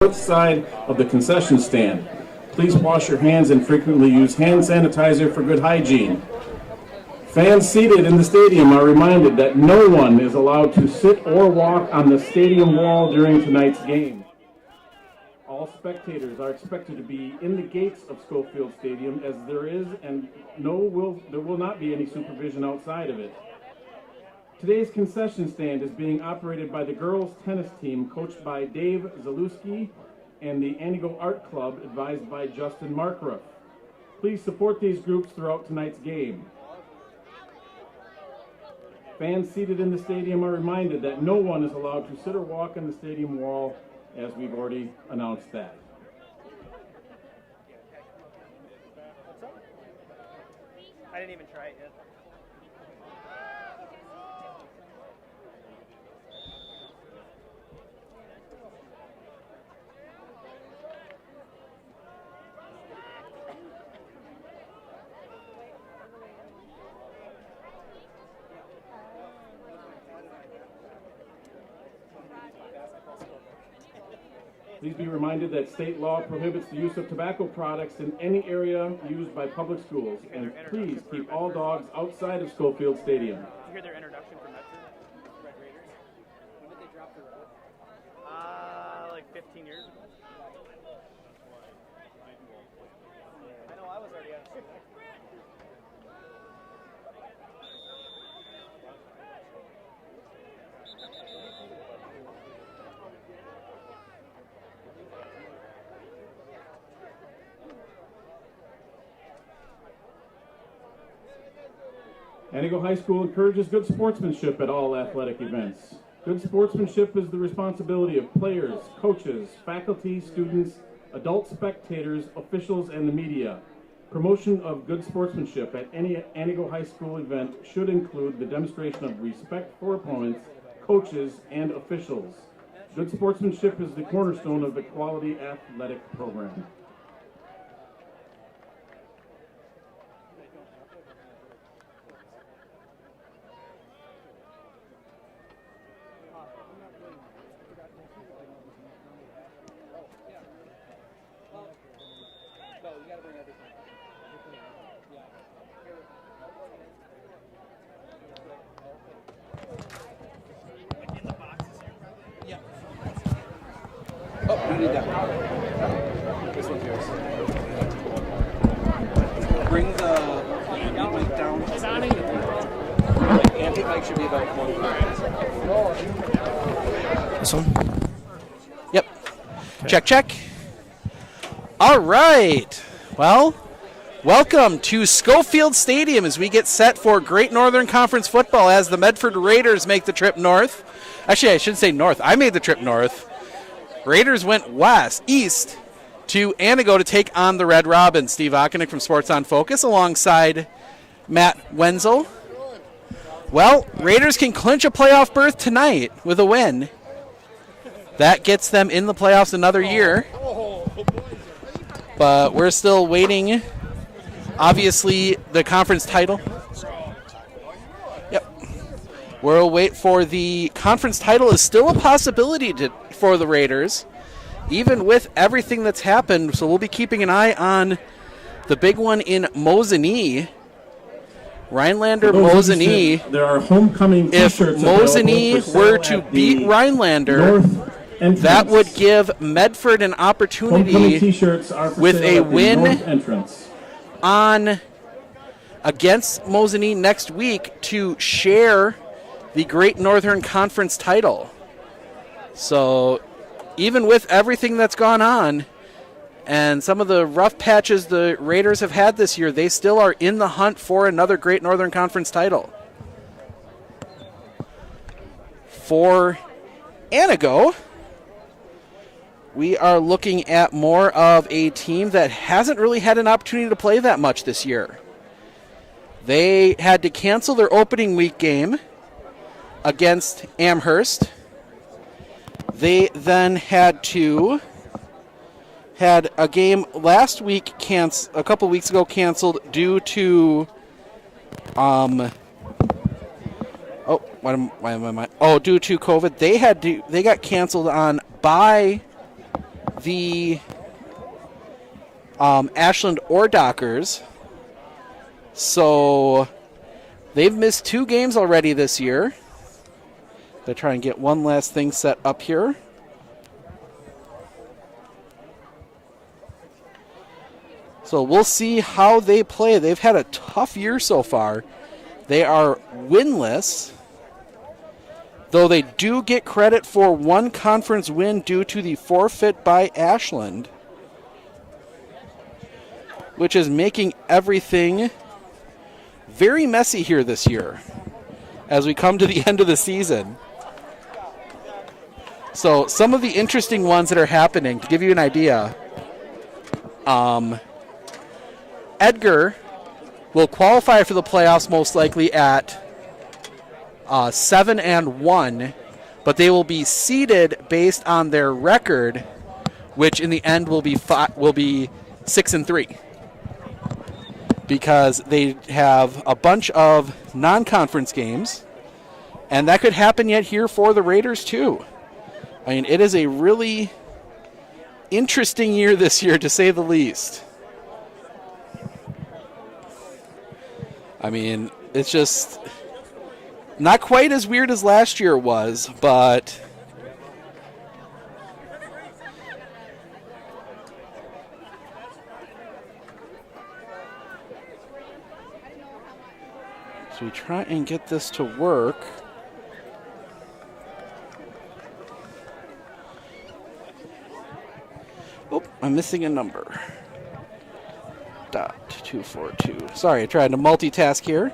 north side of the concession stand. Please wash your hands and frequently use hand sanitizer for good hygiene. Fans seated in the stadium are reminded that no one is allowed to sit or walk on the stadium wall during tonight's game. All spectators are expected to be in the gates of Schofield Stadium, as there is and there will not be any supervision outside of it. Today's concession stand is being operated by the girls tennis team coached by Dave Zalewski and the Antigo Art Club advised by Justin Markruff. Please support these groups throughout tonight's game. Fans seated in the stadium are reminded that no one is allowed to sit or walk on the stadium wall, as we've already announced that. I didn't even try it yet. Please be reminded that state law prohibits the use of tobacco products in any area used by public schools, and please keep all dogs outside of Schofield Stadium. Did you hear their introduction from Medford? Red Raiders? When did they drop their vote? Like 15 years ago. I know, I was already on it. Antigo High School encourages good sportsmanship at all athletic events. Good sportsmanship is the responsibility of players, coaches, faculty, students, adult spectators, officials, and the media. Promotion of good sportsmanship at any Antigo High School event should include the demonstration of respect for opponents, coaches, and officials. Good sportsmanship is the cornerstone of the quality athletic program. Oh, you need that. This one's yours. Bring the mic down. Anti-mic should be about 1 This one? Yep. Okay. Check, check. All right. Well, welcome to Schofield Stadium as we get set for Great Northern Conference football as the Medford Raiders make the trip north. Actually, I shouldn't say north. I made the trip north. Raiders went east to Antigo to take on the Red Robins. Steve Ockenick from Sports on Focus alongside Matt Wenzel. Well, Raiders can clinch a playoff berth tonight with a win. That gets them in the playoffs another year. But we're still waiting. Obviously, the conference title. Yep. We'll wait for the conference title is still a possibility for the Raiders, even with everything that's happened. So we'll be keeping an eye on the big one in Mosinee. Rhinelander Mosinee. There are homecoming If t-shirts Mosinee were to beat Rhinelander, that would give Medford an opportunity with a win on against Mosinee next week to share the Great Northern Conference title. So even with everything that's gone on and some of the rough patches the Raiders have had this year, they still are in the hunt for another Great Northern Conference title. For Antigo, we are looking at more of a team that hasn't really had an opportunity to play that much this year. They had to cancel their opening week game against Amherst. They then had a game last week a couple weeks ago canceled due to due to COVID. They got canceled on by the Ashland Ore Dockers. So they've missed 2 games already this year. They try and get one last thing set up here. So we'll see how they play. They've had a tough year so far. They are winless, though they do get credit for 1 conference win due to the forfeit by Ashland, which is making everything very messy here this year as we come to the end of the season. So some of the interesting ones that are happening, to give you an idea, Edgar will qualify for the playoffs most likely at 7-1, but they will be seeded based on their record, which in the end will be 6-3, because they have a bunch of non-conference games, and that could happen yet here for the Raiders too. I mean, it is a really interesting year this year, to say the least. I mean, it's just not quite as weird as last year was, but so we try and get this to work. Oh, I'm missing a number. .242. Sorry, I tried to multitask here.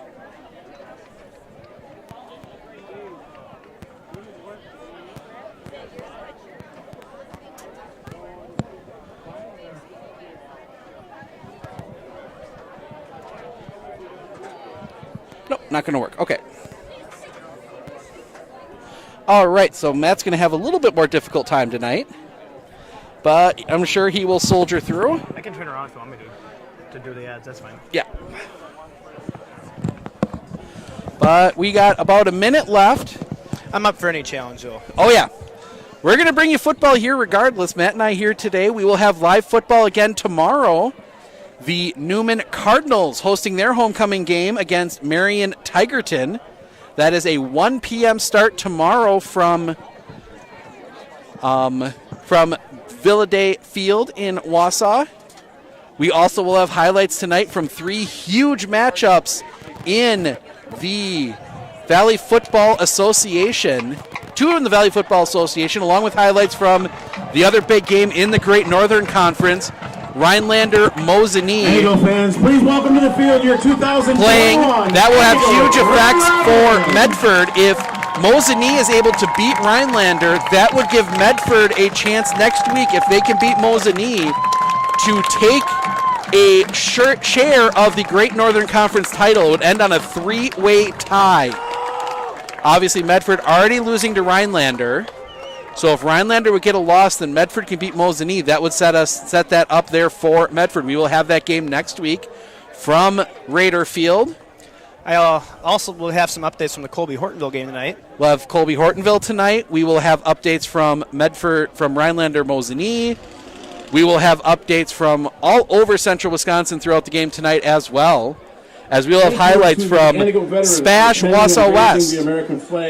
Nope, not going to work. Okay. All right, so Matt's going to have a little bit more difficult time tonight, but I'm sure he will soldier through. I can turn around if you want me to do the ads. That's fine. Yeah. But we got about a minute left. I'm up for any challenge, though. Oh, yeah. We're going to bring you football here regardless. Matt and I here today. We will have live football again tomorrow. The Newman Cardinals hosting their homecoming game against Marion Tigerton. That is a 1 p.m. start tomorrow from Villaday Field in Wausau. We also will have highlights tonight from 3 huge matchups in the Valley Football Association. 2 in the Valley Football Association, along with highlights from the other big game in the Great Northern Conference, Rhinelander-Mosinee. Antigo fans, please welcome to the field your 2021 playing. That will have huge effects for Medford. If Mosinee is able to beat Rhinelander, that would give Medford a chance next week, if they can beat Mosinee, to take a share of the Great Northern Conference title. It would end on a 3-way tie. Obviously, Medford already losing to Rhinelander. So if Rhinelander would get a loss, then Medford can beat Mosinee. That would set that up there for Medford. We will have that game next week from Raider Field. I also will have some updates from the Colby-Hortonville game tonight. We'll have Colby-Hortonville tonight. We will have updates from Medford, from Rhinelander-Mosinee. We will have updates from all over central Wisconsin throughout the game tonight as well, as we will have highlights from Spash, Wausau West.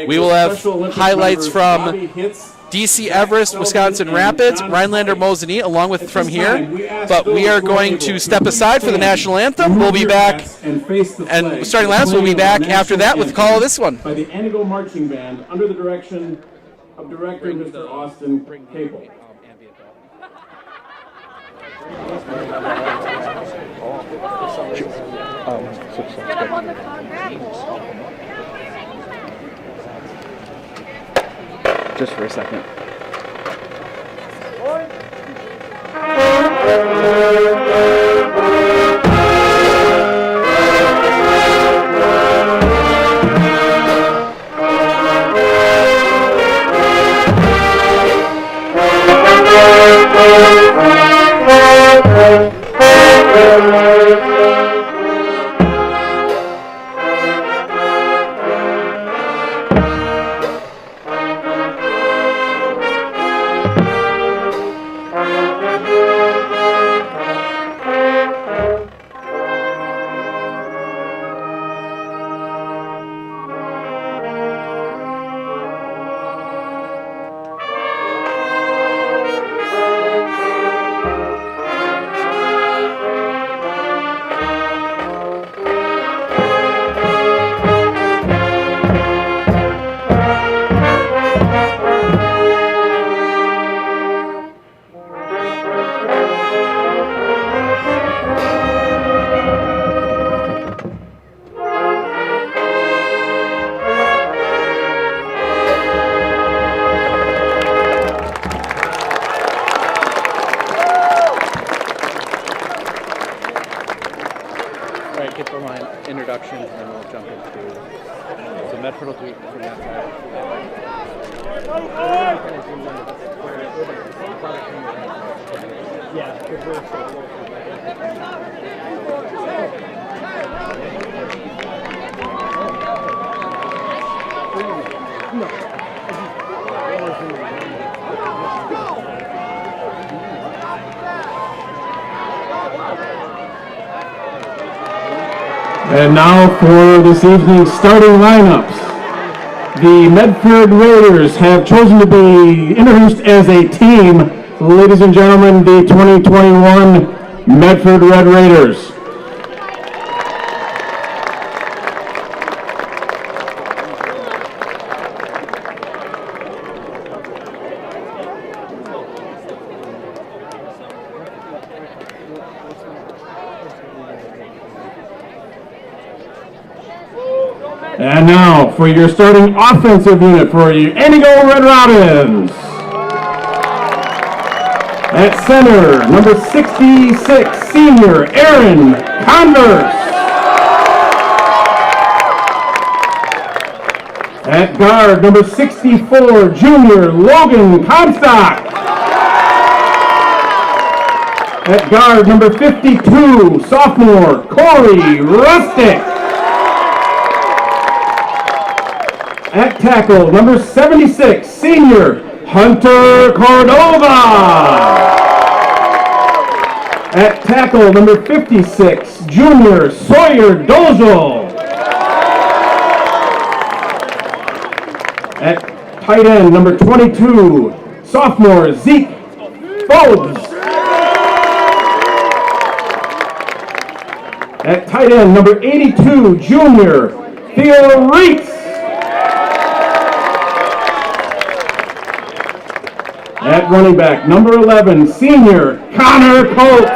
We will have highlights from DC Everest, Wisconsin Rapids, Rhinelander-Mosinee, along with from here. But we are going to step aside for the national anthem. We'll be back, and starting lineups, we'll be back after that with the call of this one. By the Antigo Marching Band under the direction of Director Mr. Austin Capel. Just for a second. introductions, and then we'll jump into. So Medford will do it from that side. And now for this evening's starting lineups. The Medford Raiders have chosen to be introduced as a team. Ladies and gentlemen, the 2021 Medford Red Raiders. And now for your starting offensive unit for you, Antigo Red Robins. At center, number 66, senior Aaron Converse. At guard, number 64, junior Logan Comstock. At guard, number 52, sophomore Corey Rustick. At tackle, number 76, senior Hunter Cordova. At tackle, number 56, junior Sawyer Dozel. At tight end, number 22, sophomore Zeke Forbes. At tight end, number 82, junior Theo Reitz. At running back, number 11, senior Connor Coates.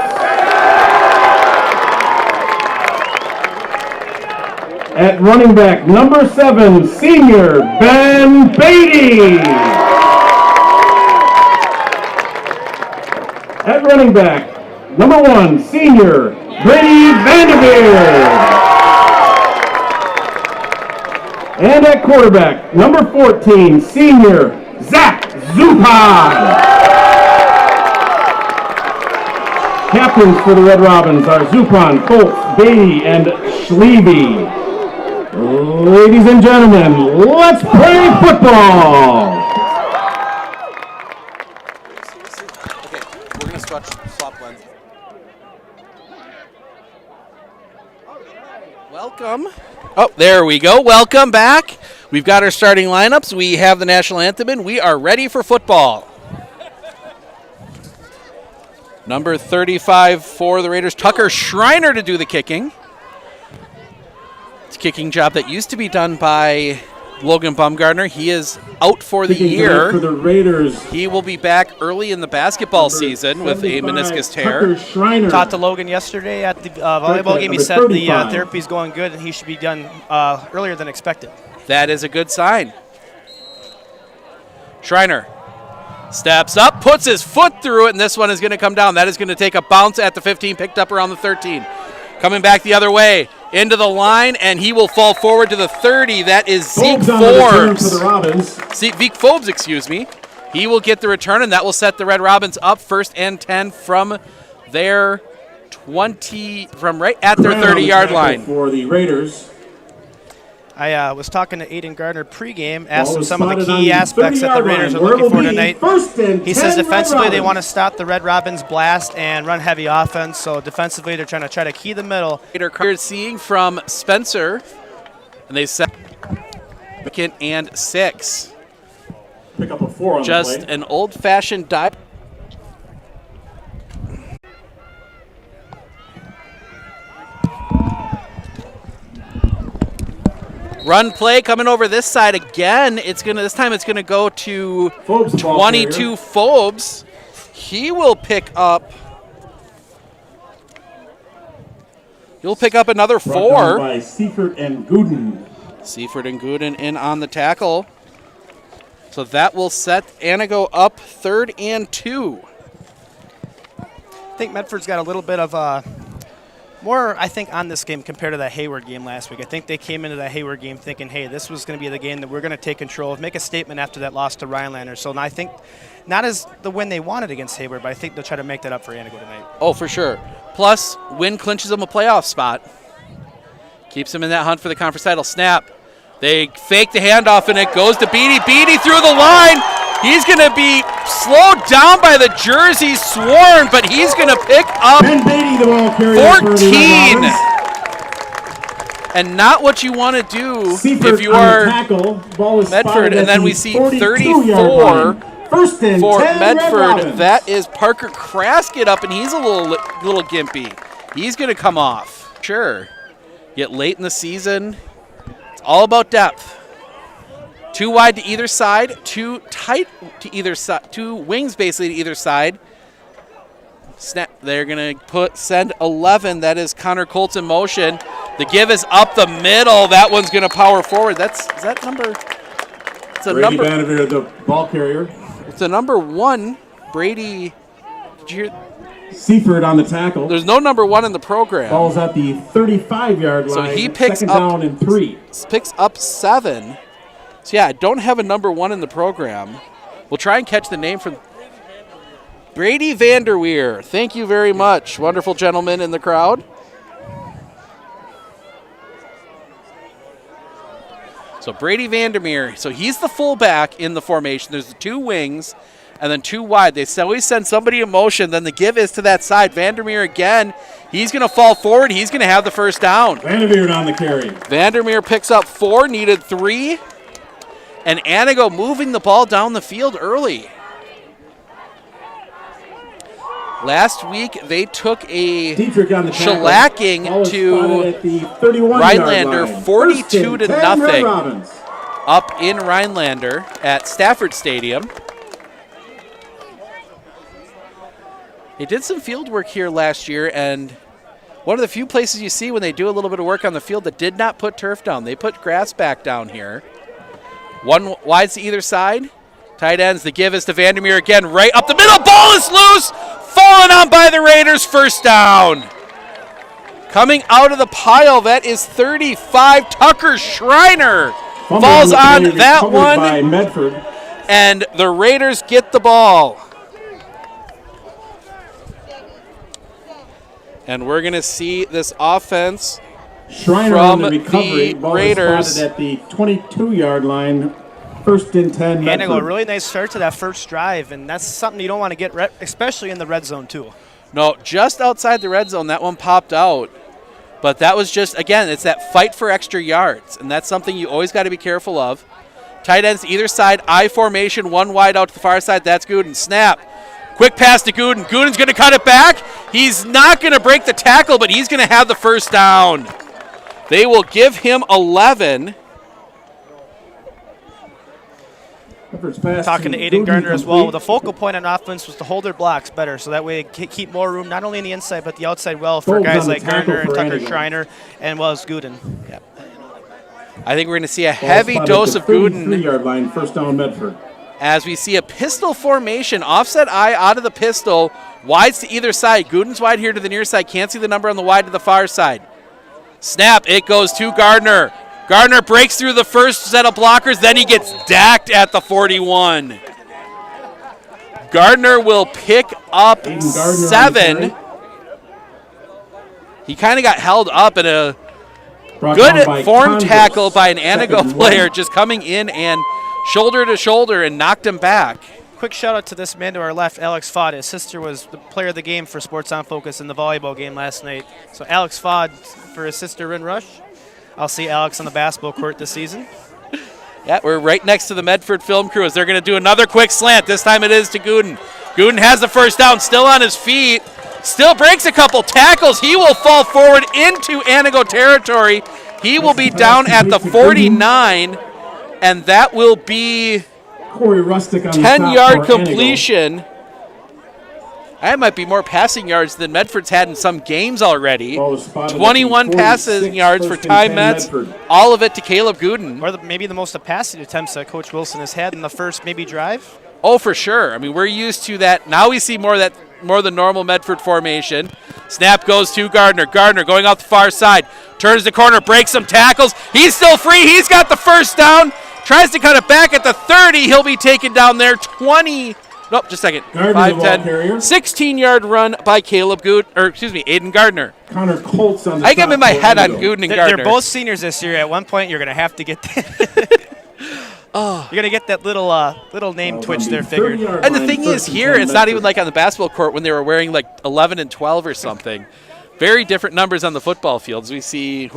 At running back, number 7, senior Ben Beatty. At running back, number 1, senior Brady Vanderveer. And at quarterback, number 14, senior Zach Zupan. Captains for the Red Robins are Zupan, Colts, Beatty, and Schleby. Ladies and gentlemen, let's play football. Okay, we're going to swap lens. Welcome. Oh, there we go. Welcome back. We've got our starting lineups. We have the national anthem, and we are ready for football. Number 35 for the Raiders, Tucker Schreiner to do the kicking. It's a kicking job that used to be done by Logan Baumgartner. He is out for the year. For the Raiders. He will be back early in the basketball season with a meniscus tear. Talked to Logan yesterday at the volleyball game. He said the therapy is going good and he should be done earlier than expected. That is a good sign. Schreiner steps up, puts his foot through it, and this one is going to come down. That is going to take a bounce at the 15, picked up around the 13. Coming back the other way, into the line, and he will fall forward to the 30. That is Zeke Forbes. Zeke Forbes, excuse me. He will get the return, and that will set the Red Robins up 1st and 10 from their 20, from right at their 30-yard line. For the Raiders. I was talking to Aiden Gardner pregame, asked him some of the key aspects that the Raiders are looking for tonight. He says defensively they want to stop the Red Robins' blast and run heavy offense. So defensively they're trying to key the middle. We're seeing from Spencer, and they set Micken and 6. Pick up a 4 on just the play. An old-fashioned dive. Run play coming over this side again. This time it's gonna go to Forbes 22 Forbes. He will pick up. He'll pick up another 4. By Seifert and Gooden. Seifert and Gooden in on the tackle. So that will set Antigo up 3rd and 2. I think Medford's got a little bit of more, I think, on this game compared to that Hayward game last week. I think they came into that Hayward game thinking, hey, this was going to be the game that we're going to take control of, make a statement after that loss to Rhinelander. So I think not as the win they wanted against Hayward, but I think they'll try to make that up for Antigo tonight. Oh, for sure. Plus, win clinches them a playoff spot. Keeps them in that hunt for the conference title. Snap. They fake the handoff, and it goes to Beatty. Beatty through the line. He's going to be slowed down by the jersey Sworn, but he's going to pick up Beatty, the ball carrier 14. And not what you want to do if you are Medford. And then we see 34 for Medford. That is Parker Kraskett up, and he's a little gimpy. He's going to come off. Sure. Get late in the season. It's all about depth. 2 wide to either side, 2 tight to either side, 2 wings basically to either side. Snap. They're going to send 11. That is Connor Colts in motion. The give is up the middle. That one's going to power forward. Is that number? It's a Brady number. Banavere, the ball carrier. It's a number 1. Brady. Did you hear? Seaford on the tackle. There's no number 1 in the program. Ball's at the 35-yard line. So he picks second up down and 3. Picks up 7. So yeah, I don't have a number 1 in the program. We'll try and catch the name from Brady Vanderweer. Thank you very much. Wonderful gentleman in the crowd. So Brady Vandermeer. So he's the fullback in the formation. There's the 2 wings and then 2 wide. They always send somebody in motion. Then the give is to that side. Vandermeer again. He's going to fall forward. He's going to have the first down. Vandermeer on the carry. Vandermeer picks up 4, needed 3. And Antigo moving the ball down the field early. Last week, they took a shellacking to Rhinelander, 42 to nothing, up in Rhinelander at Stafford Stadium. They did some field work here last year, and one of the few places you see when they do a little bit of work on the field that did not put turf down. They put grass back down here. 1 wide to either side. Tight ends, the give is to Vandermeer again, right up the middle. Ball is loose. Fallen on by the Raiders, first down. Coming out of the pile, that is 35. Tucker Schreiner falls on that one. By Medford. And the Raiders get the ball. And we're going to see this offense Schreiner from on the recovery. the Raiders at the 22-yard line. First and 10. Antigo, a really nice start to that first drive, and that's something you don't want to get, especially in the red zone too. No, just outside the red zone, that one popped out. But that was just, again, it's that fight for extra yards, and that's something you always got to be careful of. Tight ends either side, I formation, 1 wide out to the far side. That's Gooden. Snap. Quick pass to Gooden. Gooden's going to cut it back. He's not going to break the tackle, but he's going to have the first down. They will give him 11. Talking to Aiden Gardner as well. The focal point on offense was to hold their blocks better, so that way keep more room, not only in the inside, but the outside well for guys like Gardner and Tucker Schreiner, and well as Gooden. Yep. I think we're going to see a heavy dose of Gooden. 3-yard line, first down Medford. As we see a pistol formation, offset eye out of the pistol, wides to either side. Gooden's wide here to the near side. Can't see the number on the wide to the far side. Snap, it goes to Gardner. Gardner breaks through the first set of blockers, then he gets dacked at the 41. Gardner will pick up 7. He kind of got held up in a good form tackle by an Antigo player, just coming in and shoulder to shoulder and knocked him back. Quick shout out to this man to our left, Alex Fod. His sister was the player of the game for Sports on Focus in the volleyball game last night. So Alex Fod for his sister, Rin Rush. I'll see Alex on the basketball court this season. Yeah, we're right next to the Medford film crew as they're going to do another quick slant. This time it is to Gooden. Gooden has the first down, still on his feet. Still breaks a couple tackles. He will fall forward into Antigo territory. He will be down at the 49, and that will be 10-yard completion. That might be more passing yards than Medford's had in some games already. 21 passing yards for Ty Metz, all of it to Caleb Gooden. Or maybe the most passing attempts that Coach Wilson has had in the first maybe drive. Oh, for sure. I mean, we're used to that. Now we see more of that more the normal Medford formation. Snap goes to Gardner. Gardner going out the far side. Turns the corner, breaks some tackles. He's still free. He's got the first down. Tries to cut it back at the 30. He'll be taken down there. 20. Nope, just a second. 5, 10. 16-yard run by Aiden Gardner. Connor Colts on the I got him in my head on Gooden and Gardner. They're both seniors this year. At one point, you're going to have to get that. You're going to get that little name twitch there figured. And the thing is here, it's not even like on the basketball court when they were wearing like 11 and 12 or something. Very different numbers on the football fields. We see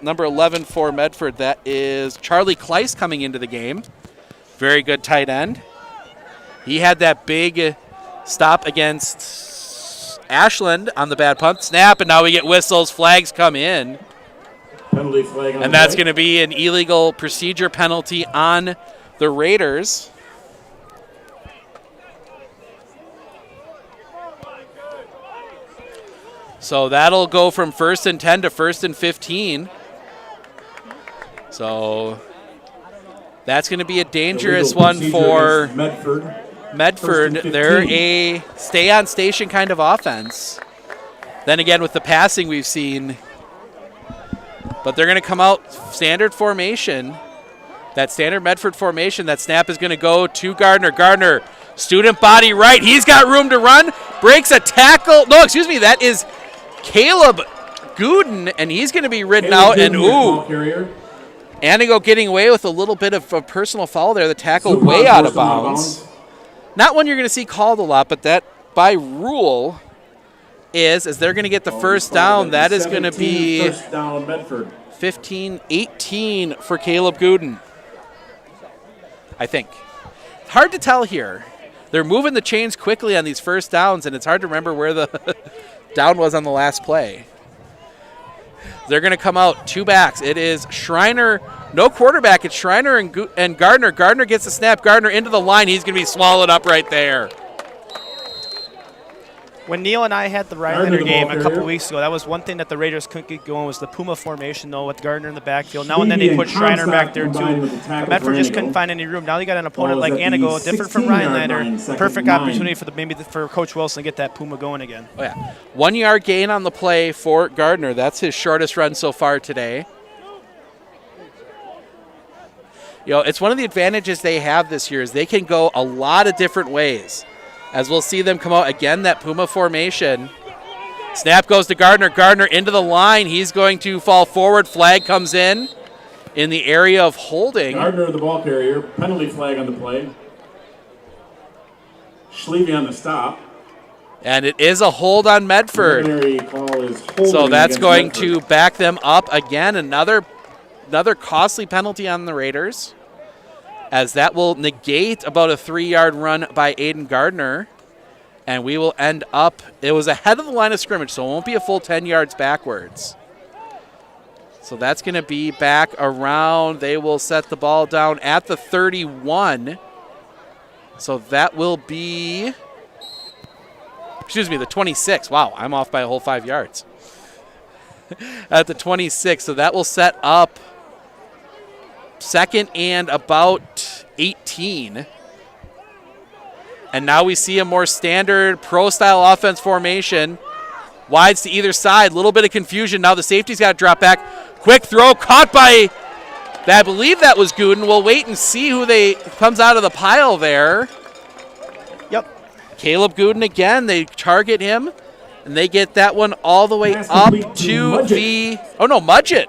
number 11 for Medford, that is Charlie Kleiss coming into the game. Very good tight end. He had that big stop against Ashland on the bad punt snap, and now we get whistles. Flags come in. Penalty flag on and that's going to be an illegal procedure penalty on the Raiders. So that'll go from 1st and 10 to 1st and 15. So that's going to be a dangerous one for Medford. They're a stay-on-station kind of offense. Then again, with the passing we've seen. But they're going to come out standard formation. That standard Medford formation. That snap is going to go to Gardner. Gardner, student body right. He's got room to run. Breaks a tackle. No, excuse me. That is Caleb Gooden, and he's going to be ridden out. And Antigo getting away with a little bit of a personal foul there. The tackle way out of bounds. Not one you're going to see called a lot, but that by rule is they're going to get the first down. That is going to be 15-18 for Caleb Gooden, I think. Hard to tell here. They're moving the chains quickly on these first downs, and it's hard to remember where the down was on the last play. They're going to come out two backs. It is Schreiner, no quarterback. It's Schreiner and Gardner. Gardner gets the snap. Gardner into the line. He's going to be swallowed up right there. When Neil and I had the Rylander game a couple weeks ago, that was one thing that the Raiders couldn't get going was the Puma formation, though, with Gardner in the backfield. Now and then they put Schreiner back there, too. But Medford just couldn't find any room. Now they got an opponent like Antigo, different from Rylander. Perfect opportunity for Coach Wilson to get that Puma going again. Oh, yeah. 1 yard gain on the play for Gardner. That's his shortest run so far today. You know, it's one of the advantages they have this year is they can go a lot of different ways. As we'll see them come out again, that Puma formation. Snap goes to Gardner. Gardner into the line. He's going to fall forward. Flag comes in the area of holding. Gardner, the ball carrier. Penalty flag on the play. Schleve on the stop. And it is a hold on Medford. So that's going to back them up again. Another costly penalty on the Raiders, as that will negate about a 3 yard run by Aiden Gardner. And we will end up, it was ahead of the line of scrimmage, so it won't be a full 10 yards backwards. So that's going to be back around, they will set the ball down at the 31. So that will be, the 26. Wow, I'm off by a whole 5 yards. At the 26, so that will set up second and about 18. And now we see a more standard pro-style offense formation. Wides to either side. Little bit of confusion. Now the safety's got to drop back. Quick throw caught by, I believe that was Gooden. We'll wait and see who comes out of the pile there. Yep. Caleb Gooden again. They target him. And they get that one all the way up to the, Mudgett.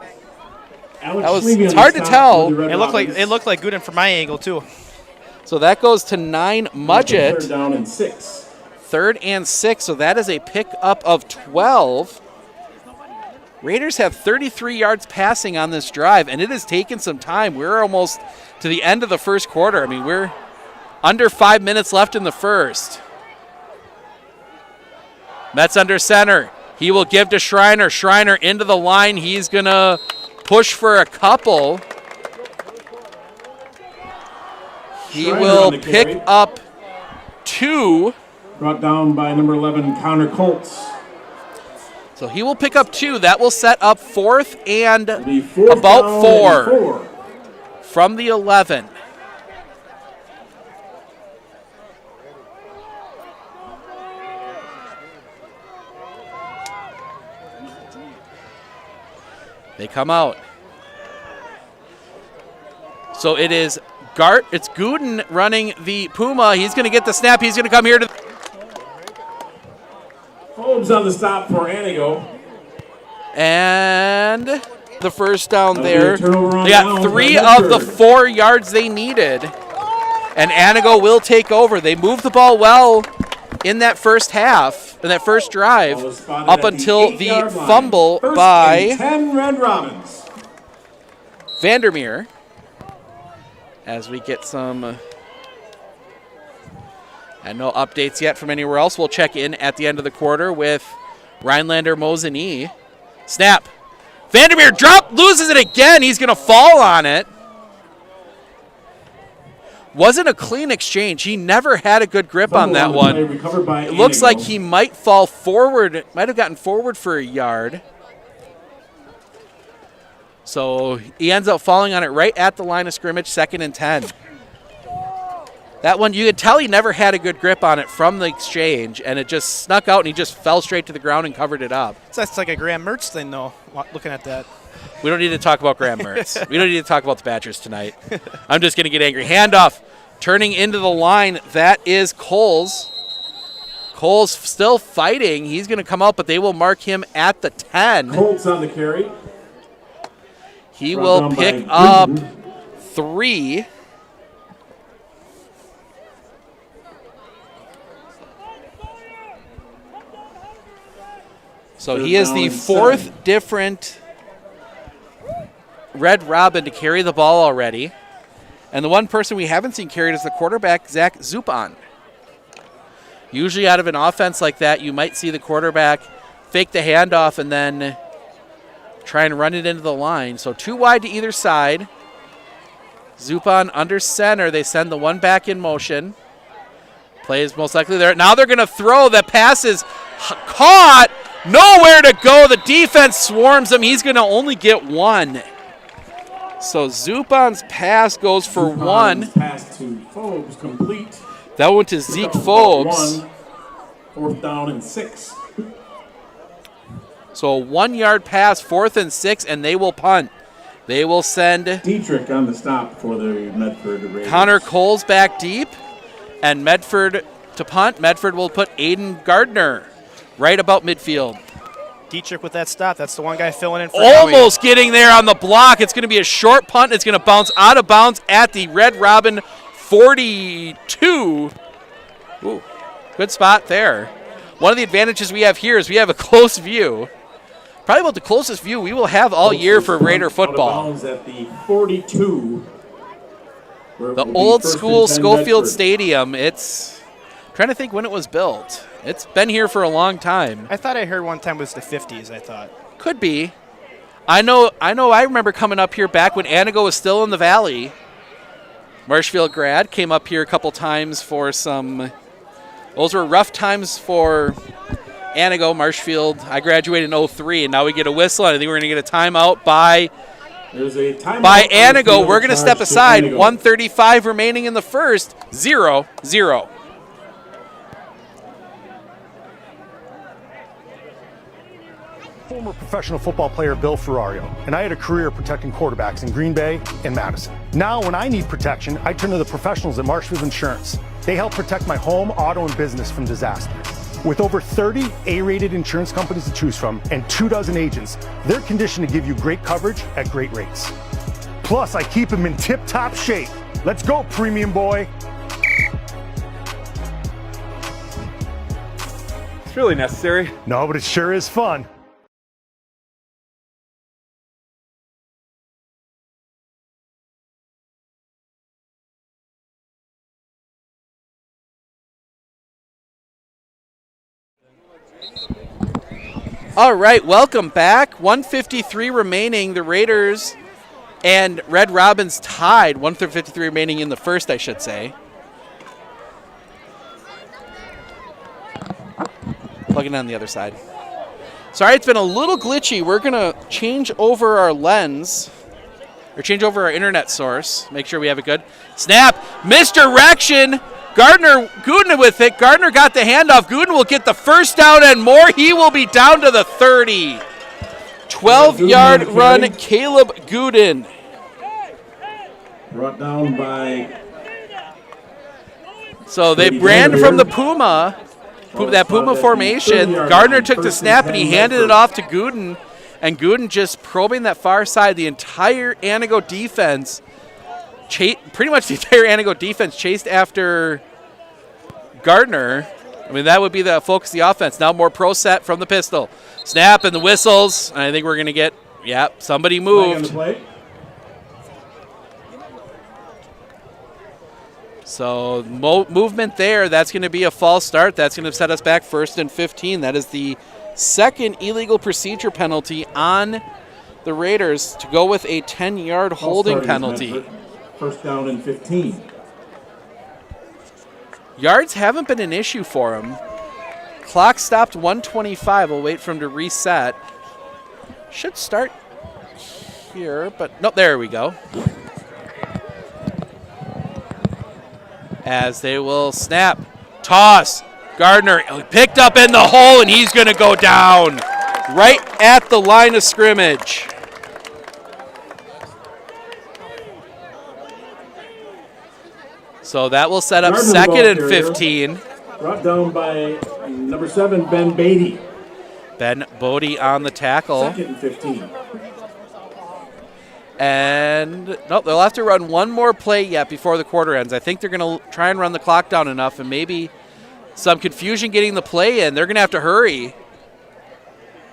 It's hard to tell. It looked like Gooden from my angle too. So that goes to 9 Mudgett. 3rd down and 6. 3rd and 6. So that is a pickup of 12. Raiders have 33 yards passing on this drive, and it has taken some time. We're almost to the end of the first quarter. I mean, we're under 5 minutes left in the first. Mets under center. He will give to Schreiner. Schreiner into the line. He's going to push for a couple. He will pick up 2. Brought down by number 11, Connor Colts. So he will pick up 2. That will set up 4th and about 4 from the 11. They come out. So it is it's Gooden running the Puma. He's going to get the snap. He's going to come here to. Phobes on the stop for Antigo. And the first down there. They got 3 of the 4 yards they needed. And Antigo will take over. They moved the ball well in that first half, in that first drive, up until the fumble by 10 Red Robins. Vandermeer. As we get some, and no updates yet from anywhere else. We'll check in at the end of the quarter with Rhinelander Mosini. Snap. Vandermeer loses it again. He's going to fall on it. Wasn't a clean exchange. He never had a good grip on that one. It looks like he might fall forward, might have gotten forward for a yard. So he ends up falling on it right at the line of scrimmage, 2nd and 10. That one, you could tell he never had a good grip on it from the exchange, and it just snuck out, and he just fell straight to the ground and covered it up. So that's like a Graham Mertz thing, though, looking at that. We don't need to talk about Graham Mertz. We don't need to talk about the Badgers tonight. I'm just going to get angry. Handoff, turning into the line. That is Coles. Coles still fighting. He's going to come out, but they will mark him at the 10. Colts on the carry. He will pick up 3. So he is the 4th different Red Robin to carry the ball already. And the one person we haven't seen carried is the quarterback, Zach Zupan. Usually out of an offense like that, you might see the quarterback fake the handoff and then try and run it into the line. So 2 wide to either side. Zupan under center. They send the one back in motion. Play is most likely there. Now they're going to throw. The pass is caught. Nowhere to go. The defense swarms him. He's going to only get 1. So Zupan's pass goes for 1. Pass to Phobes complete. That went to Zeke Phobes. 4th down and 6. So a 1-yard pass, 4th and 6, and they will punt. They will send Dietrich on the stop for the Medford Raiders. Connor Coles back deep, and Medford to punt. Medford will put Aiden Gardner right about midfield. Dietrich with that stop. That's the one guy filling in for Almost getting there on the block. It's going to be a short punt. It's going to bounce out of bounds at the Red Robin 42. Ooh, good spot there. One of the advantages we have here is we have a close view. Probably about the closest view we will have all year for Raider football. At the 42. The old school Schofield Stadium. It's trying to think when it was built. It's been here for a long time. I thought I heard one time it was the 50s, I thought. Could be. I remember coming up here back when Antigo was still in the valley. Marshfield grad came up here a couple times for some. Those were rough times for Antigo, Marshfield. I graduated in 03, and now we get a whistle. And I think we're going to get a timeout by Antigo. We're going to step aside. 1:35 remaining in the first. 0-0. Former professional football player Bill Ferrario, and I had a career protecting quarterbacks in Green Bay and Madison. Now, when I need protection, I turn to the professionals at Marshfield Insurance. They help protect my home, auto, and business from disaster. With over 30 A-rated insurance companies to choose from and 24 agents, they're conditioned to give you great coverage at great rates. Plus, I keep them in tip-top shape. Let's go, premium boy. It's really necessary. No, but it sure is fun. All right, welcome back. 1:53 remaining. The Raiders and Red Robins tied. 1:53 remaining in the first, I should say. Plugging on the other side. Sorry, it's been a little glitchy. We're going to change over our lens, or change over our internet source. Make sure we have it good. Snap, misdirection. Gooden with it. Gardner got the handoff. Gooden will get the first down and more. He will be down to the 30. 12-yard run, Caleb Gooden. Brought down by... So they ran from the Puma, that Puma formation. Gardner took the snap and he handed it off to Gooden. And Gooden just probing that far side. The entire Antigo defense, pretty much the entire Antigo defense chased after Gardner. I mean, that would be the focus of the offense. Now more pro set from the pistol. Snap and the whistles. And I think we're going to get, somebody moved. So movement there. That's going to be a false start. That's going to set us back 1st and 15. That is the second illegal procedure penalty on the Raiders to go with a 10-yard holding penalty. First down and 15. Yards haven't been an issue for him. Clock stopped 1:25. We'll wait for him to reset. Should start here, but nope, there we go. As they will snap, toss. Gardner picked up in the hole, and he's going to go down right at the line of scrimmage. So that will set up Gardner 2nd and 15. Brought down by number 7, Ben Beatty. Ben Bodie on the tackle. 2nd and 15. And nope, they'll have to run one more play yet before the quarter ends. I think they're going to try and run the clock down enough, and maybe some confusion getting the play in. They're going to have to hurry.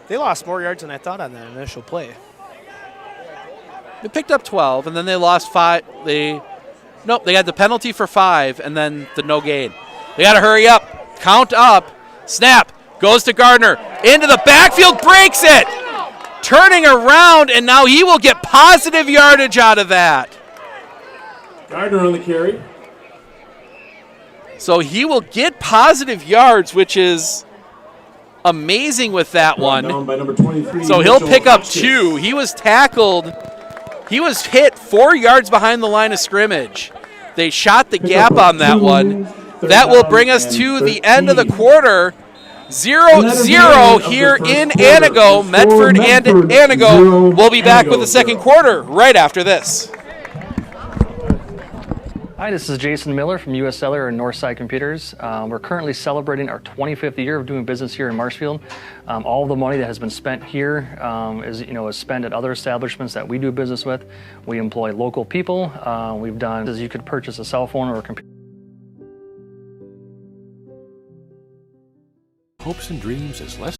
They lost more yards than I thought on that initial play. They picked up 12, and then they lost 5. They had the penalty for 5, and then the no gain. They got to hurry up. Count up. Snap. Goes to Gardner. Into the backfield. Breaks it. Turning around, and now he will get positive yardage out of that. Gardner on the carry. So he will get positive yards, which is amazing with that one. Down by number 23, so he'll pick up 2. He was tackled. He was hit 4 yards behind the line of scrimmage. They shot the gap on that one. That will bring us to the end of the quarter. 0-0 here in Antigo. Medford and Antigo will be back with the second quarter right after this. Hi, this is Jason Miller from US Cellular and Northside Computers. We're currently celebrating our 25th year of doing business here in Marshfield. All of the money that has been spent here is spent at other establishments that we do business with. We employ local people. We've done, as you could purchase a cell phone or a computer. Hopes and dreams is less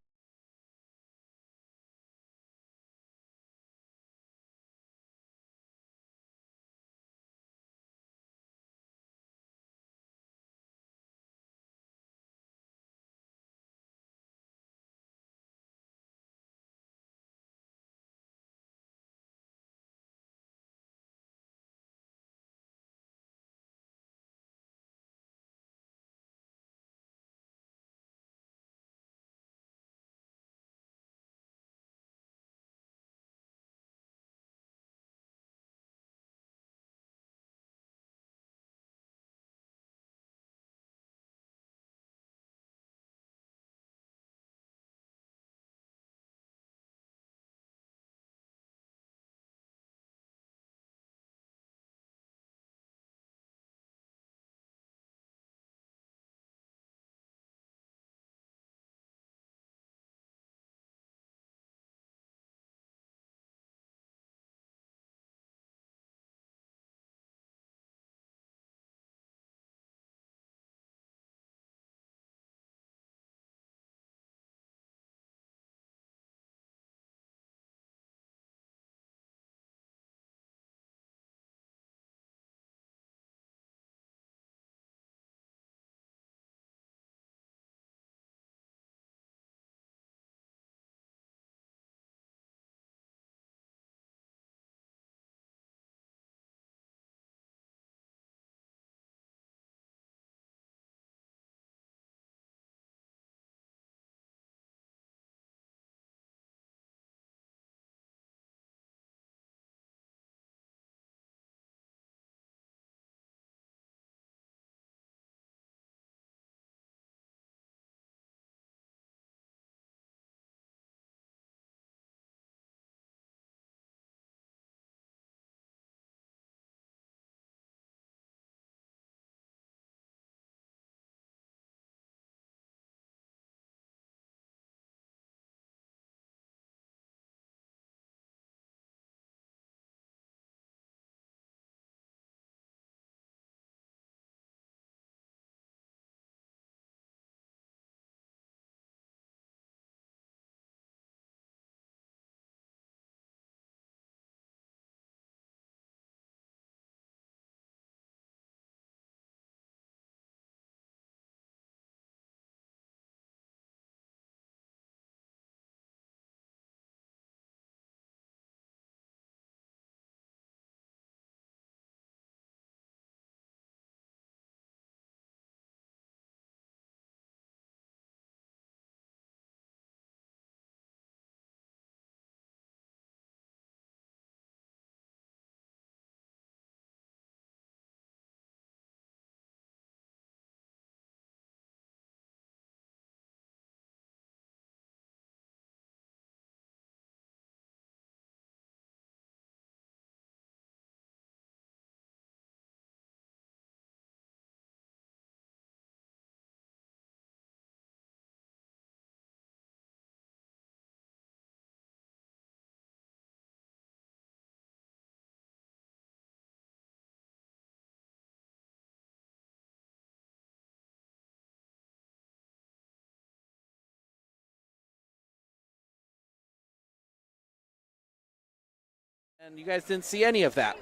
And you guys didn't see any of that.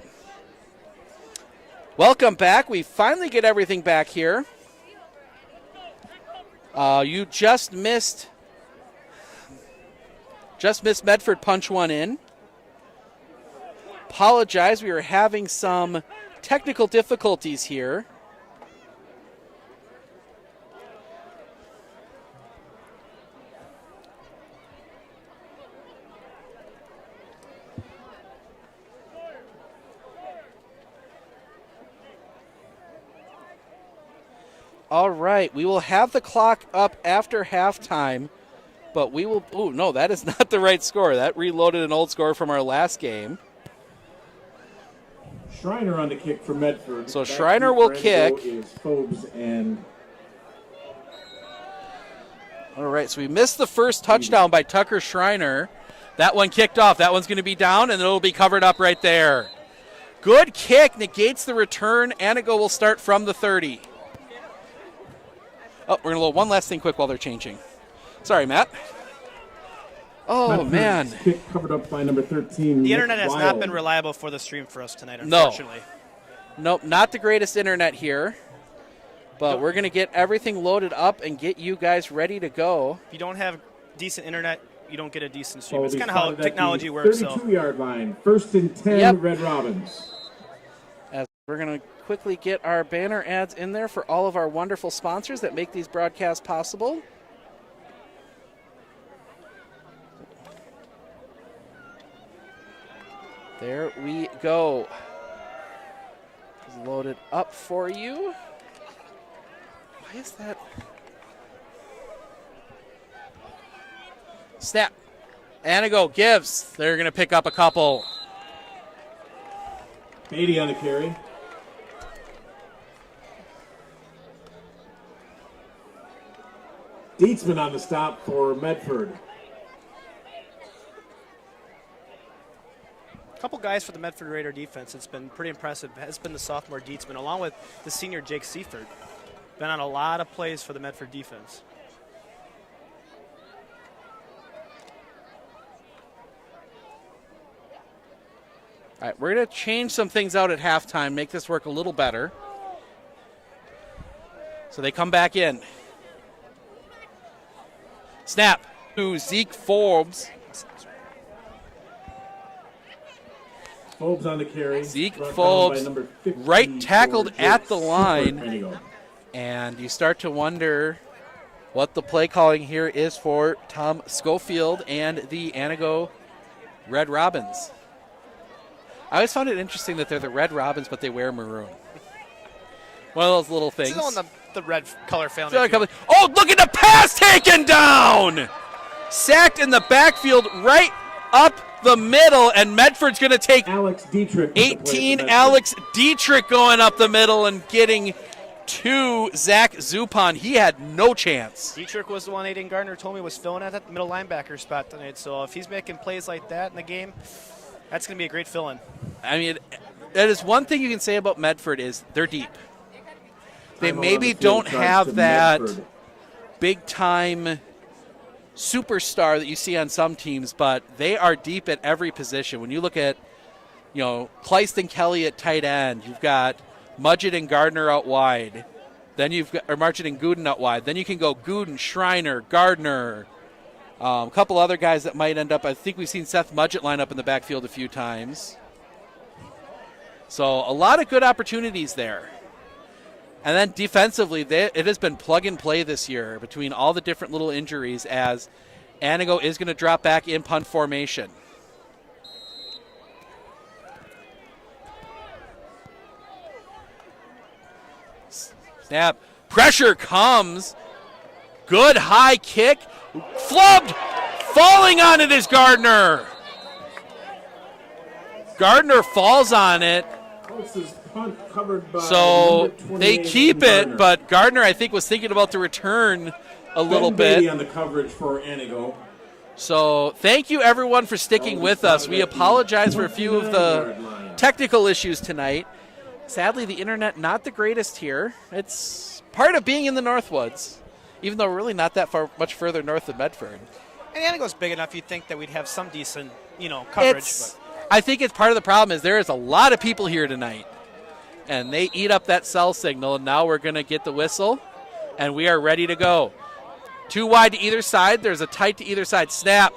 Welcome back. We finally get everything back here. You just missed Medford punch one in. Apologize, we were having some technical difficulties here. All right, we will have the clock up after halftime, but we will, oh no, that is not the right score. That reloaded an old score from our last game. Schreiner on the kick for Medford. So Schreiner will kick. All right, so we missed the first touchdown by Tucker Schreiner. That one kicked off. That one's going to be down, and it'll be covered up right there. Good kick, negates the return. Antigo will start from the 30. Oh, we're going to load one last thing quick while they're changing. Sorry, Matt. Oh, Medford's man. Kick covered up by number 13. The internet has not been reliable for the stream for us tonight, unfortunately. Nope, not the greatest internet here. But we're going to get everything loaded up and get you guys ready to go. If you don't have decent internet, you don't get a decent stream. It's kind of how technology works. 32-yard line, 1st and 10, Yep. Red Robins. As we're going to quickly get our banner ads in there for all of our wonderful sponsors that make these broadcasts possible. There we go. It's loaded up for you. Why is that? Snap. Antigo gives. They're going to pick up a couple. Beatty on the carry. Dietzman on the stop for Medford. A couple guys for the Medford Raider defense. It's been pretty impressive. Has been the sophomore Dietzman, along with the senior Jake Seifert. Been on a lot of plays for the Medford defense. All right, we're going to change some things out at halftime, make this work a little better. So they come back in. Snap to Zeke Forbes. Forbes on the carry. Zeke Forbes right tackled at the line. And you start to wonder what the play calling here is for Tom Schofield and the Antigo Red Robins. I always found it interesting that they're the Red Robins, but they wear maroon. One of those little things. Still on the red color family. Oh, look at the pass taken down! Sacked in the backfield right up the middle, and Medford's going to take Alex Dietrich 18. Alex Dietrich going up the middle and getting to Zach Zupan. He had no chance. Dietrich was the one Aiden Gardner told me was filling at that middle linebacker spot tonight. So if he's making plays like that in the game, that's going to be a great fill-in. I mean, that is one thing you can say about Medford is they're deep. They maybe don't have that big-time superstar that you see on some teams, but they are deep at every position. When you look at, Clyston Kelly at tight end, you've got Mudgett and Gardner out wide. Then you've got Mudgett and Gooden out wide. Then you can go Gooden, Schreiner, Gardner, a couple other guys that might end up. I think we've seen Seth Mudgett line up in the backfield a few times. So a lot of good opportunities there. And then defensively, it has been plug and play this year between all the different little injuries as Antigo is going to drop back in punt formation. Snap. Pressure comes. Good high kick. Flubbed. Falling on it is Gardner. Gardner falls on it. So they keep it, but Gardner, I think, was thinking about the return a little bit. On the coverage for Antigo. So thank you, everyone, for sticking with us. We apologize for a few of the technical issues tonight. Sadly, the internet not the greatest here. It's part of being in the Northwoods, even though we're really not that much further north than Medford. And Antigo's big enough, you'd think that we'd have some decent, coverage. I think it's part of the problem is there is a lot of people here tonight, and they eat up that cell signal, and now we're going to get the whistle, and we are ready to go. 2 wide to either side. There's a tight to either side. Snap.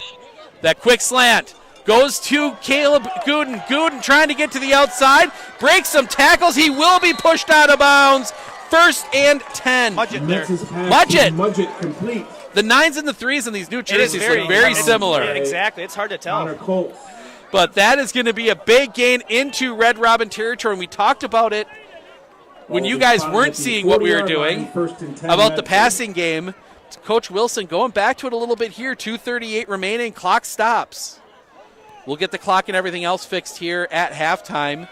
That quick slant goes to Caleb Gooden. Gooden trying to get to the outside. Breaks some tackles. He will be pushed out of bounds. 1st and 10. Mudgett there. Mudgett complete. The 9s and the 3s in these new jerseys look very similar. Yeah, exactly. It's hard to tell. But that is going to be a big gain into Red Robin territory, and we talked about it when you guys weren't seeing what we were doing about the passing game. Coach Wilson going back to it a little bit here. 2:38 remaining. Clock stops. We'll get the clock and everything else fixed here at halftime.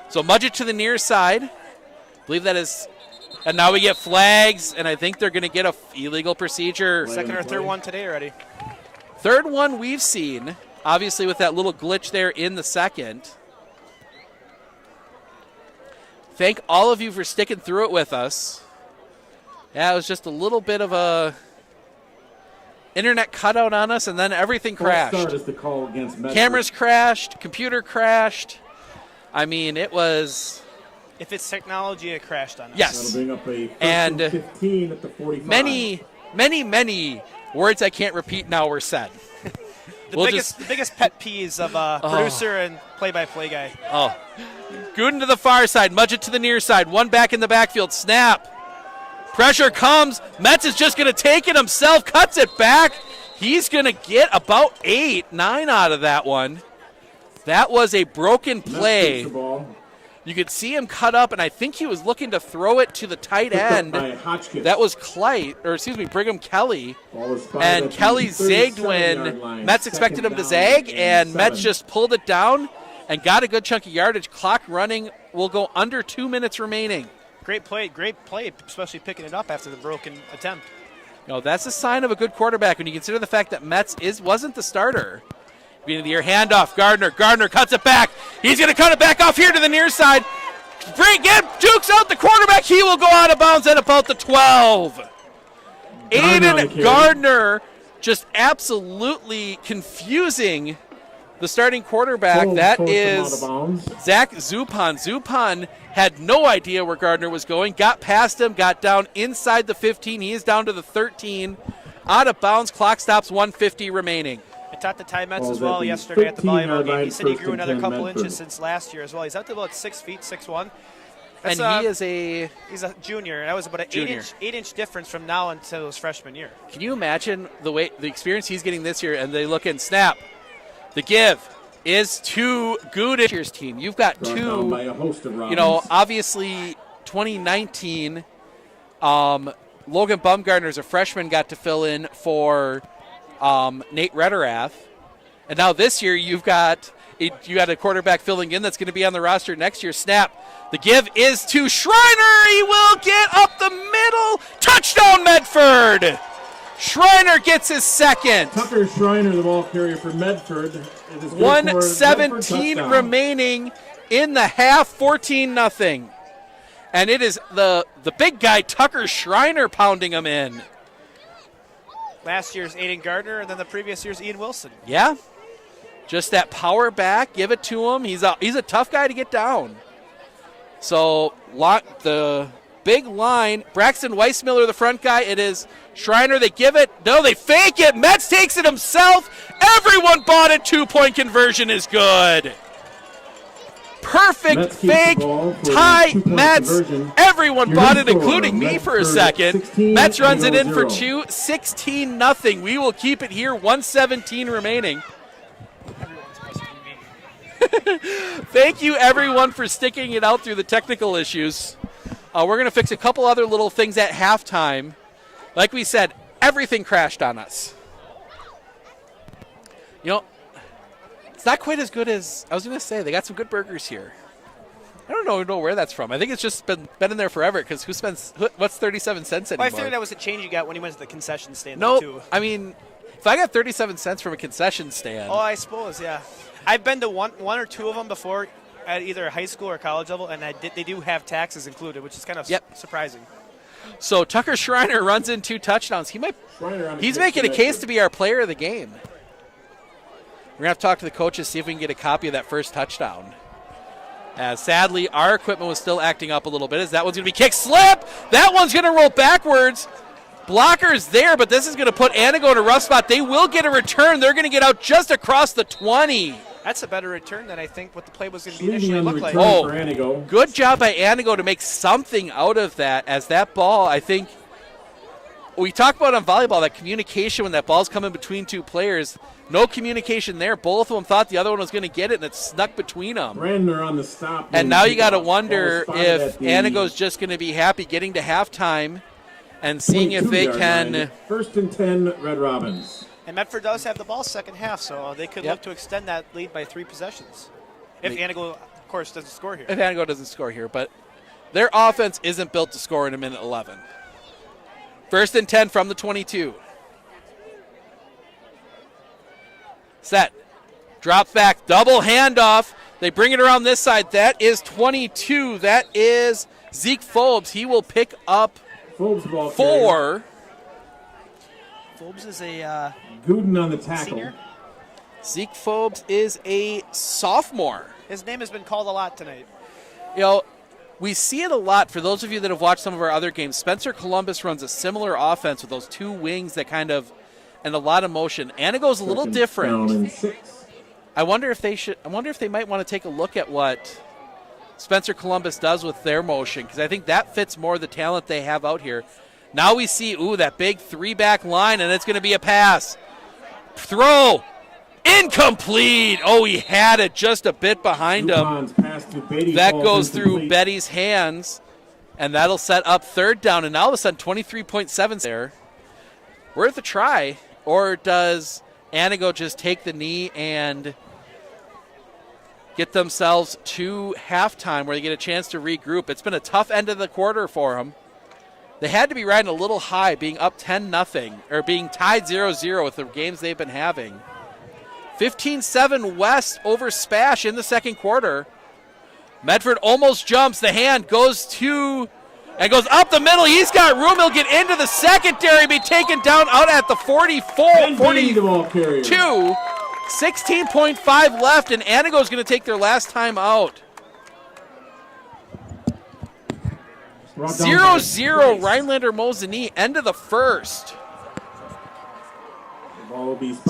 So Mudgett to the near side. I believe that is. And now we get flags, and I think they're going to get a illegal procedure. Second or third one today already. Third one we've seen, obviously with that little glitch there in the second. Thank all of you for sticking through it with us. Yeah, it was just a little bit of a internet cutout on us, and then everything crashed. Cameras crashed, computer crashed. I mean, it was... If it's technology, it crashed on us. Yes. That'll bring up a and 15 at the 45. many words I can't repeat now were said. The biggest pet peeves of producer and play-by-play guy. Oh. Gooden to the far side, Mudgett to the near side. One back in the backfield. Snap. Pressure comes. Metz is just going to take it himself, cuts it back. He's going to get about 8, 9 out of that one. That was a broken play. You could see him cut up, and I think he was looking to throw it to the tight end. That was Brigham Kelly. And Kelly zagged when Metz expected him to zag, and Metz just pulled it down and got a good chunk of yardage. Clock running will go under 2 minutes remaining. Great play, especially picking it up after the broken attempt. That's a sign of a good quarterback when you consider the fact that Metz wasn't the starter. Beginning of the year, handoff, Gardner. Gardner cuts it back. He's going to cut it back off here to the near side. Jukes out the quarterback. He will go out of bounds at about the 12. Aiden Gardner just absolutely confusing the starting quarterback. That is Zach Zupan. Zupan had no idea where Gardner was going. Got past him, got down inside the 15. He is down to the 13. Out of bounds. Clock stops, 1:50 remaining. I talked to Ty Metz as well yesterday at the volleyball game. He said he grew another couple inches since last year as well. He's up to about 6 feet, 6'1". And he's a junior. That was about an 8-inch difference from now until his freshman year. Can you imagine the experience he's getting this year? And they look in snap. The give is to Goodish's team. You've got two, obviously 2019, Logan Bumgardner's a freshman, got to fill in for Nate Rederath. And now this year you got a quarterback filling in that's going to be on the roster next year. Snap. The give is to Schreiner. He will get up the middle. Touchdown, Medford. Schreiner gets his second. Tucker Schreiner, the ball carrier for Medford. 1:17 remaining in the half, 14-0. And it is the big guy, Tucker Schreiner, pounding him in. Last year's Aiden Gardner, and then the previous year's Ian Wilson. Yeah. Just that power back, give it to him. He's a tough guy to get down. So the big line, Braxton Weissmiller, the front guy. It is Schreiner. They give it. No, they fake it. Metz takes it himself. Everyone bought it. 2-point conversion is good. Perfect Metz fake. Ty Metz. Everyone bought it, including me for a second. Metz runs it in for 2. 16-0. We will keep it here. 1:17 remaining. Thank you, everyone, for sticking it out through the technical issues. We're going to fix a couple other little things at halftime. Like we said, everything crashed on us. It's not quite as good as I was going to say. They got some good burgers here. I don't know where that's from. I think it's just been in there forever because what's 37 cents anymore? Well, I figured that was a change you got when you went to the concession stand. Nope. Too. I mean, if I got 37 cents from a concession stand. Oh, I suppose, yeah. I've been to one or two of them before at either high school or college level, and they do have taxes included, which is kind of surprising. So Tucker Schreiner runs in 2 touchdowns. He's making a case to be our player of the game. We're going to have to talk to the coaches, see if we can get a copy of that first touchdown. As sadly, our equipment was still acting up a little bit as that one's going to be kick slip. That one's going to roll backwards. Blocker's there, but this is going to put Antigo in a rough spot. They will get a return. They're going to get out just across the 20. That's a better return than I think what the play was going to be initially look like. Oh, good job by Antigo to make something out of that, as that ball, I think, we talk about on volleyball, that communication when that ball's coming between two players. No communication there. Both of them thought the other one was going to get it, and it snuck between them. Brandner on the stop. And now you got to wonder if Antigo's just going to be happy getting to halftime and seeing if they can. First and 10, Red Robins. And Medford does have the ball second half, so they could look to extend that lead by 3 possessions. If Antigo, of course, doesn't score here. If Antigo doesn't score here, but their offense isn't built to score in a minute 11. First and 10 from the 22. Set. Drop back. Double handoff. They bring it around this side. That is 22. That is Zeke Phobes. He will pick up 4. Phobes is a Gooden on the tackle. senior. Zeke Phobes is a sophomore. His name has been called a lot tonight. You know, we see it a lot. For those of you that have watched some of our other games, Spencer Columbus runs a similar offense with those 2 wings that kind of, and a lot of motion. Antigo's a little different. I wonder if they might want to take a look at what Spencer Columbus does with their motion, because I think that fits more the talent they have out here. Now we see, that big 3-back line, and it's going to be a pass. Throw. Incomplete. Oh, he had it just a bit behind him. That goes through Betty's hands, and that'll set up 3rd down. And now all of a sudden, 23.7 there. Worth a try. Or does Antigo just take the knee and get themselves to halftime where they get a chance to regroup? It's been a tough end of the quarter for them. They had to be riding a little high, being up 10-0, or being tied 0-0 with the games they've been having. 15-7 West over Spash in the second quarter. Medford almost jumps. The hand goes up the middle. He's got room. He'll get into the secondary, be taken down out at the 44, 42. 16.5 left, and Antigo's going to take their last time out. 0-0 Rhinelander-Mosinee, end of the first.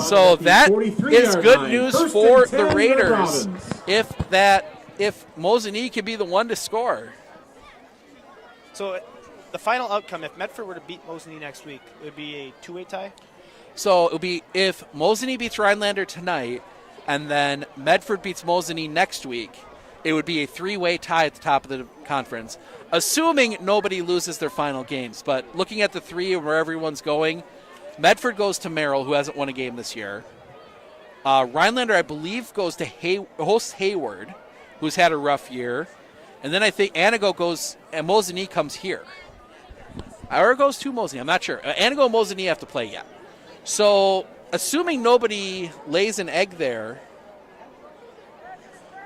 So that is good news for the Raiders if Mosinee can be the one to score. So the final outcome, if Medford were to beat Mosinee next week, it would be a 2-way tie? So it would be if Mosinee beats Rhinelander tonight and then Medford beats Mosinee next week, it would be a 3-way tie at the top of the conference, assuming nobody loses their final games. But looking at the 3 and where everyone's going, Medford goes to Merrill, who hasn't won a game this year. Rhinelander, I believe, goes to hosts Hayward, who's had a rough year. And then I think Antigo goes, and Mosinee comes here. Or goes to Mosinee, I'm not sure. Antigo and Mosinee have to play yet. So, assuming nobody lays an egg there,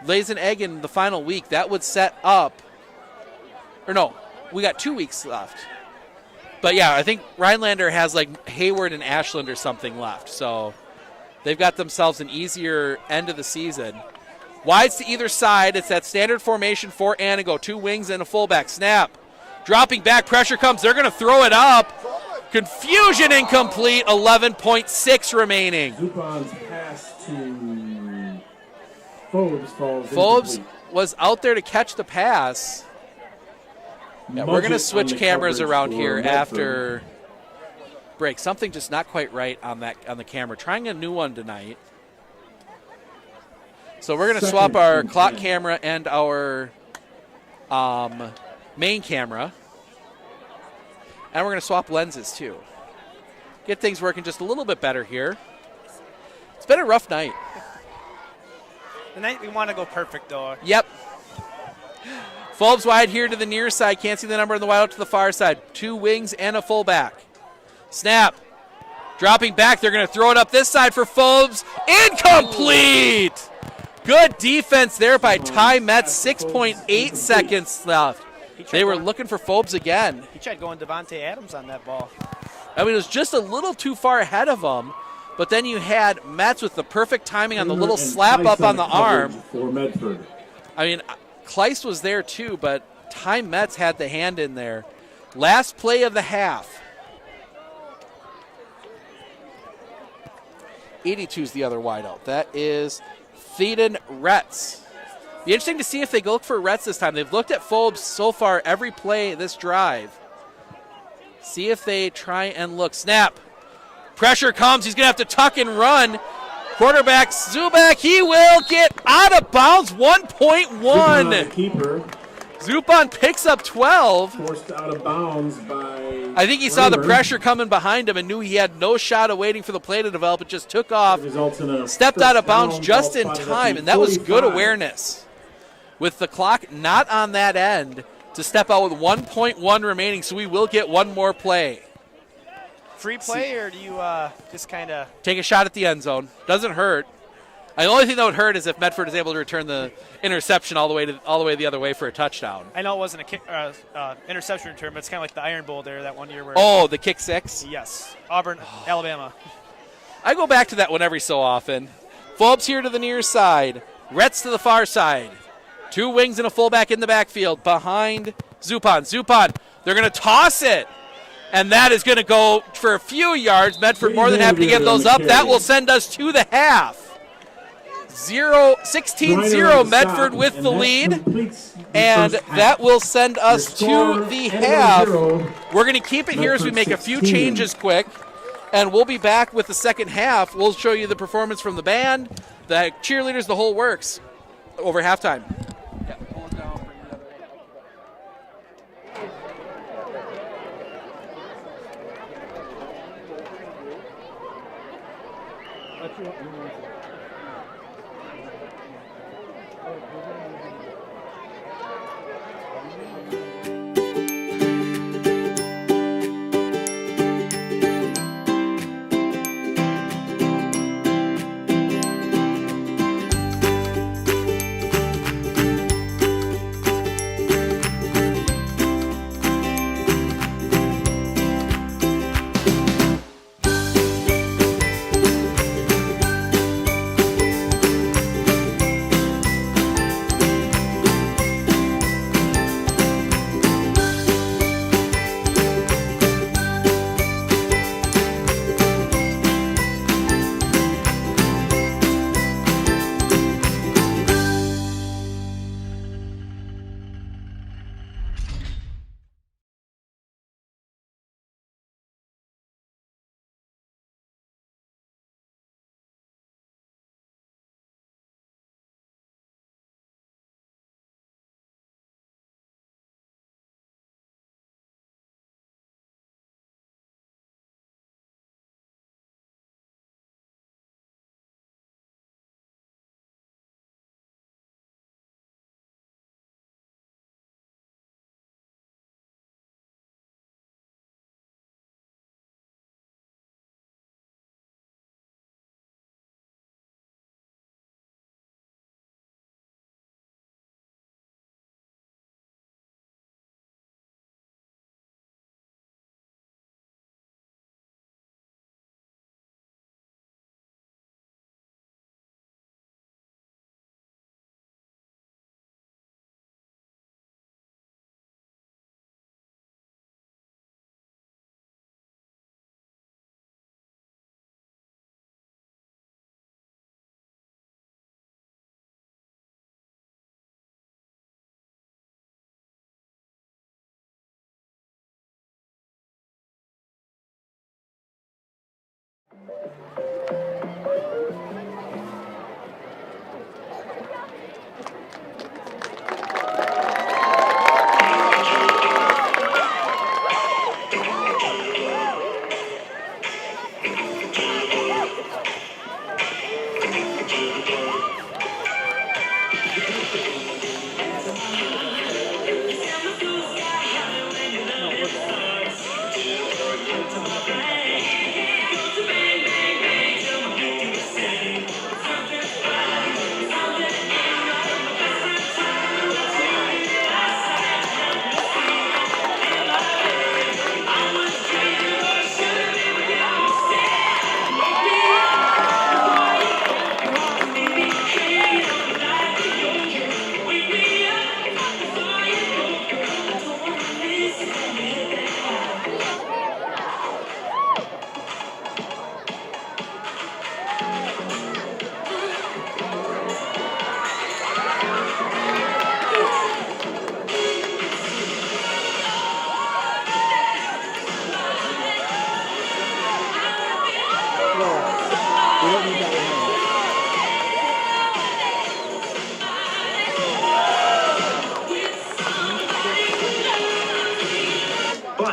lays an egg in the final week, that would set up, or no, we got 2 weeks left. But yeah, I think Rhinelander has like Hayward and Ashland or something left. So they've got themselves an easier end of the season. Wides to either side. It's that standard formation for Antigo. 2 wings and a fullback. Snap. Dropping back. Pressure comes. They're going to throw it up. Confusion incomplete. 11.6 remaining. Zupan's pass to Phobes falls Phobes incomplete. was out there to catch the pass. Yeah, we're going to switch cameras around here after break. Something just not quite right on the camera. Trying a new one tonight. So we're going to swap our clock camera and our main camera. And we're going to swap lenses too. Get things working just a little bit better here. It's been a rough night. The night we want to go perfect, though. Yep. Phobes wide here to the near side. Can't see the number on the wide out to the far side. 2 wings and a fullback. Snap. Dropping back. They're going to throw it up this side for Phobes. Incomplete! Good defense there by Ty Metz. 6.8 seconds left. They were looking for Phobes again. He tried going Devontae Adams on that ball. I mean, it was just a little too far ahead of him. But then you had Metz with the perfect timing on the little And slap Kleist up on the arm. For Medford. I mean, Kleist was there too, but Ty Metz had the hand in there. Last play of the half. 82 is the other wideout. That is Theoden Retz. Be interesting to see if they go look for Retz this time. They've looked at Phobes so far every play this drive. See if they try and look. Snap. Pressure comes. He's going to have to tuck and run. Quarterback Zubak, he will get out of bounds. 1.1. Keeper. Zupan picks up 12. Forced out of bounds by I think he saw the pressure coming behind him and knew he had no shot of waiting for the play to develop. It just took off, stepped out of bounds just in time, and that was good awareness. With the clock not on that end to step out with 1.1 remaining, so we will get one more play. Free play, or do you just kind of take a shot at the end zone? Doesn't hurt. The only thing that would hurt is if Medford is able to return the interception all the way the other way for a touchdown. I know it wasn't a interception return, but it's kind of like the Iron Bowl there that one year where. Oh, the kick six? Yes, Auburn, Alabama. I go back to that one every so often. Phobes here to the near side. Retz to the far side. Two wings and a fullback in the backfield behind Zupan. Zupan, they're going to toss it. And that is going to go for a few yards. Medford more than happy to give those up. That will send us to the half. 16-0 Medford with the lead. And that will send us to the half. We're going to keep it here as we make a few changes quick. And we'll be back with the second half. We'll show you the performance from the band, the cheerleaders, the whole works over halftime.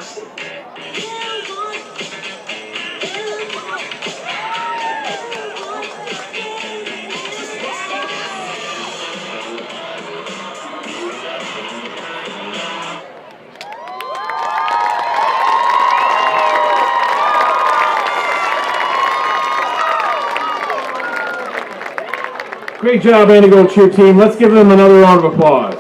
lost. Great job, Antigo cheer team. Let's give them another round of applause.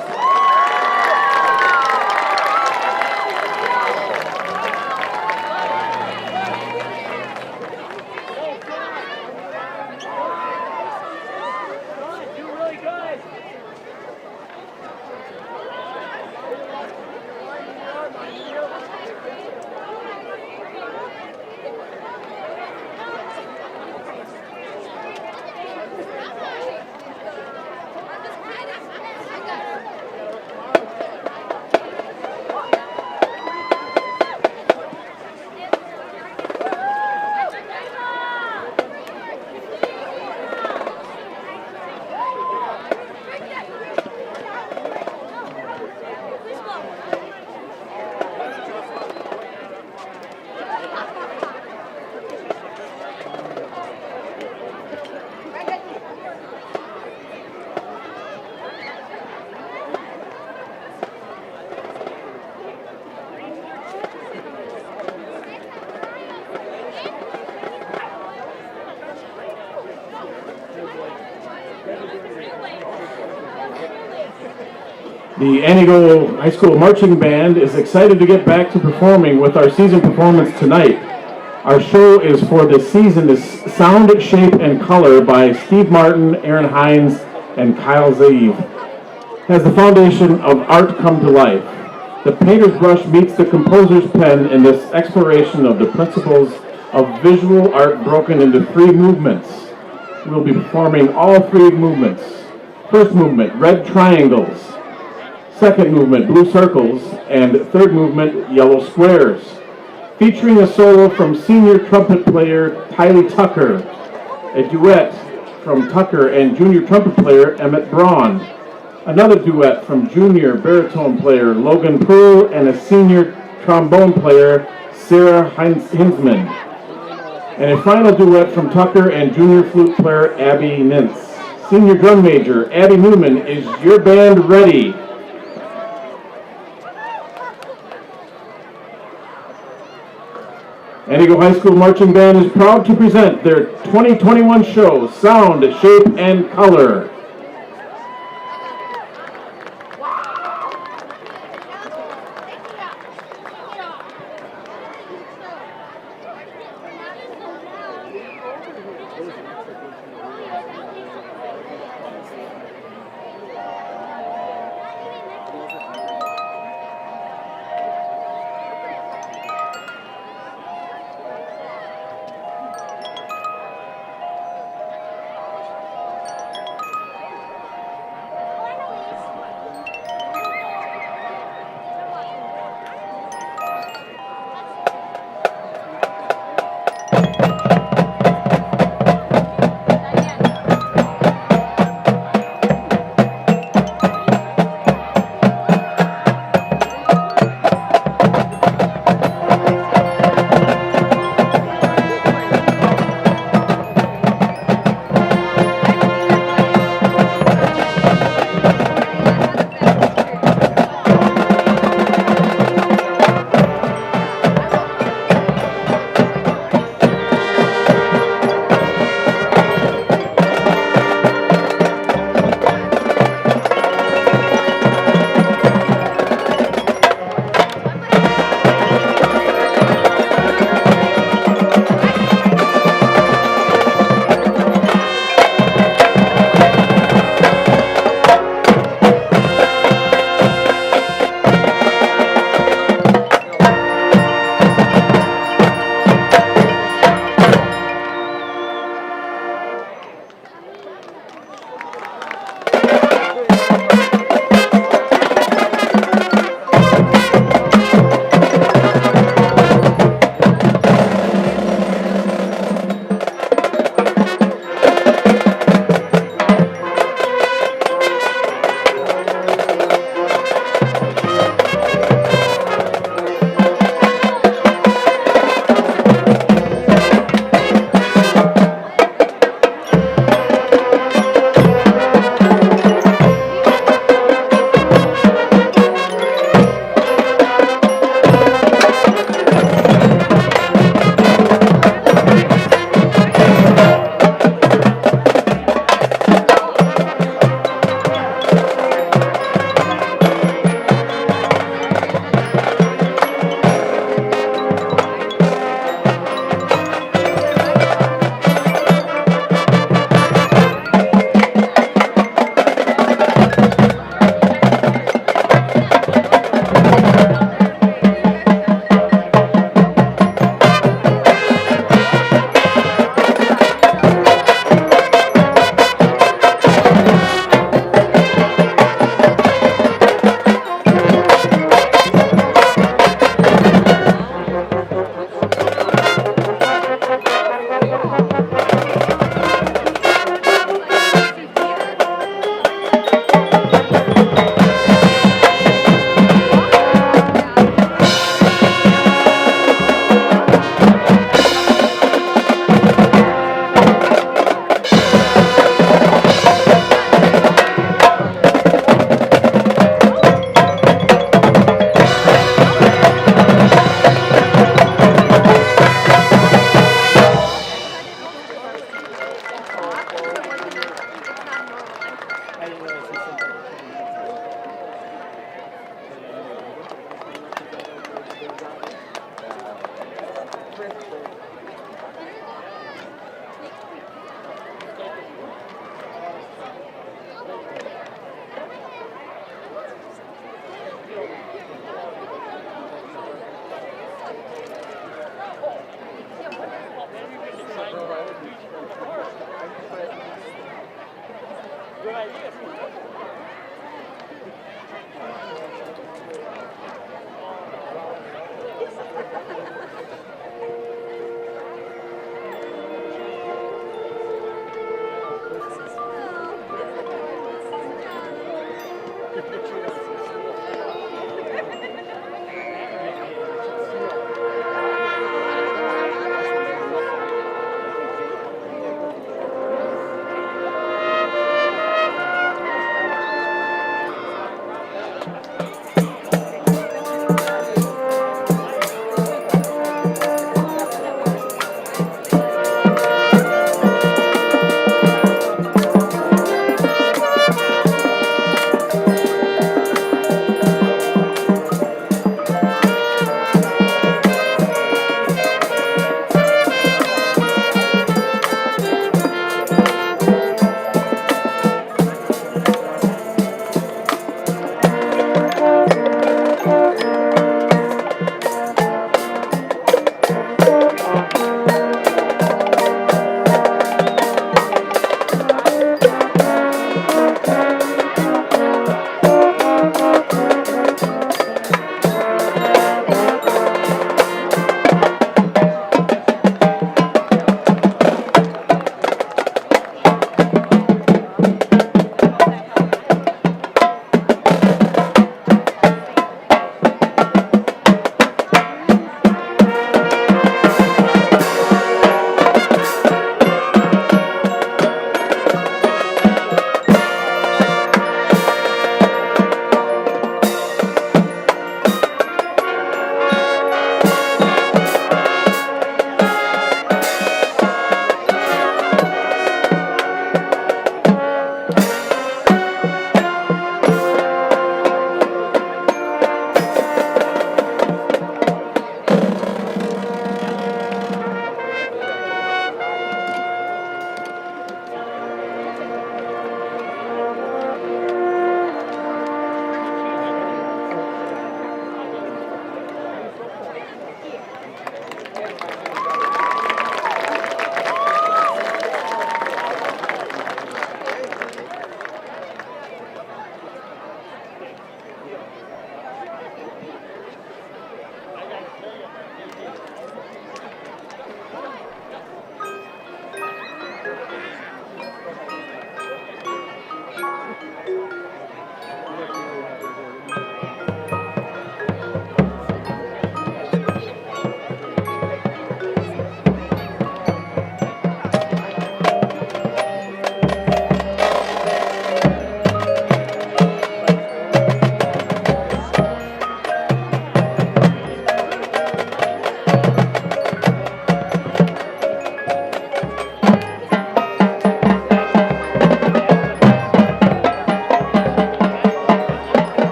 The Antigo High School Marching Band is excited to get back to performing with our season performance tonight. Our show is for the season is Sound, Shape, and Color by Steve Martin, Aaron Hines, and Kyle Zaiv. Has the foundation of art come to life. The painter's brush meets the composer's pen in this exploration of the principles of visual art broken into 3 movements. We'll be performing all 3 movements. First movement, red triangles. Second movement, blue circles, and third movement, yellow squares. Featuring a solo from senior trumpet player Tylee Tucker, a duet from Tucker and junior trumpet player Emmett Braun, another duet from junior baritone player Logan Poole and a senior trombone player Sarah Hinsman, and a final duet from Tucker and junior flute player Abby Nintz. Senior drum major Abby Newman, is your band ready? Antigo High School Marching Band is proud to present their 2021 show, Sound, Shape, and Color.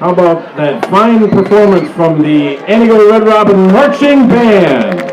How about that fine performance from the Antigo Red Robin Marching Band?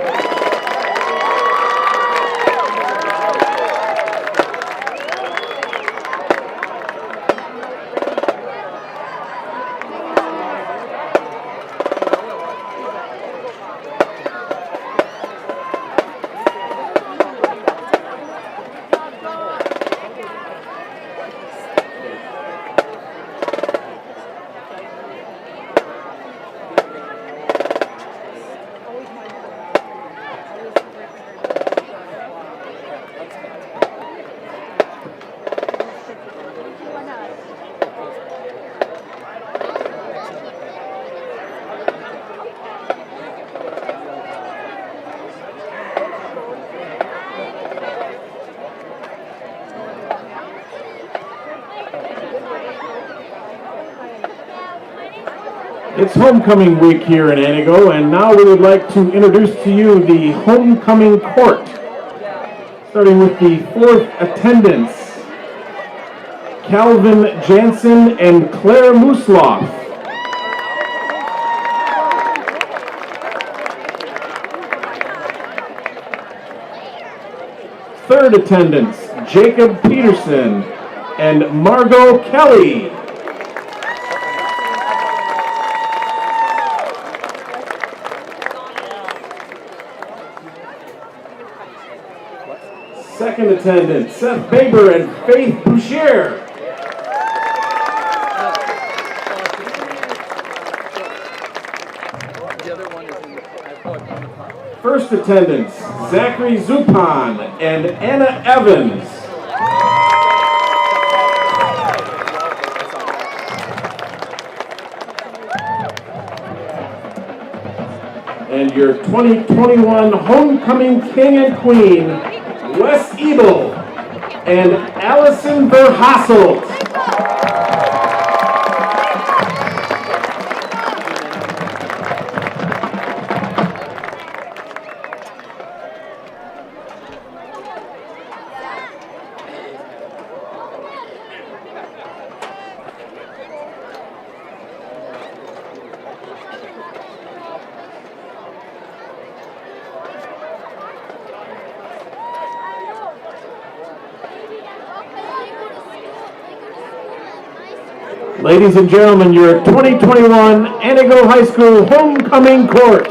It's homecoming week here in Antigo, and now we would like to introduce to you the homecoming court. Starting with the fourth attendants, Calvin Jansen and Claire Musloff. Third attendants, Jacob Peterson and Margot Kelly. Second attendant, Seth Baber and Faith Boucher. First attendants, Zachary Zupan and Anna Evans. And your 2021 homecoming king and queen, Wes Ebel and Allison Verhasselt. Ladies and gentlemen, your 2021 Antigo High School homecoming court.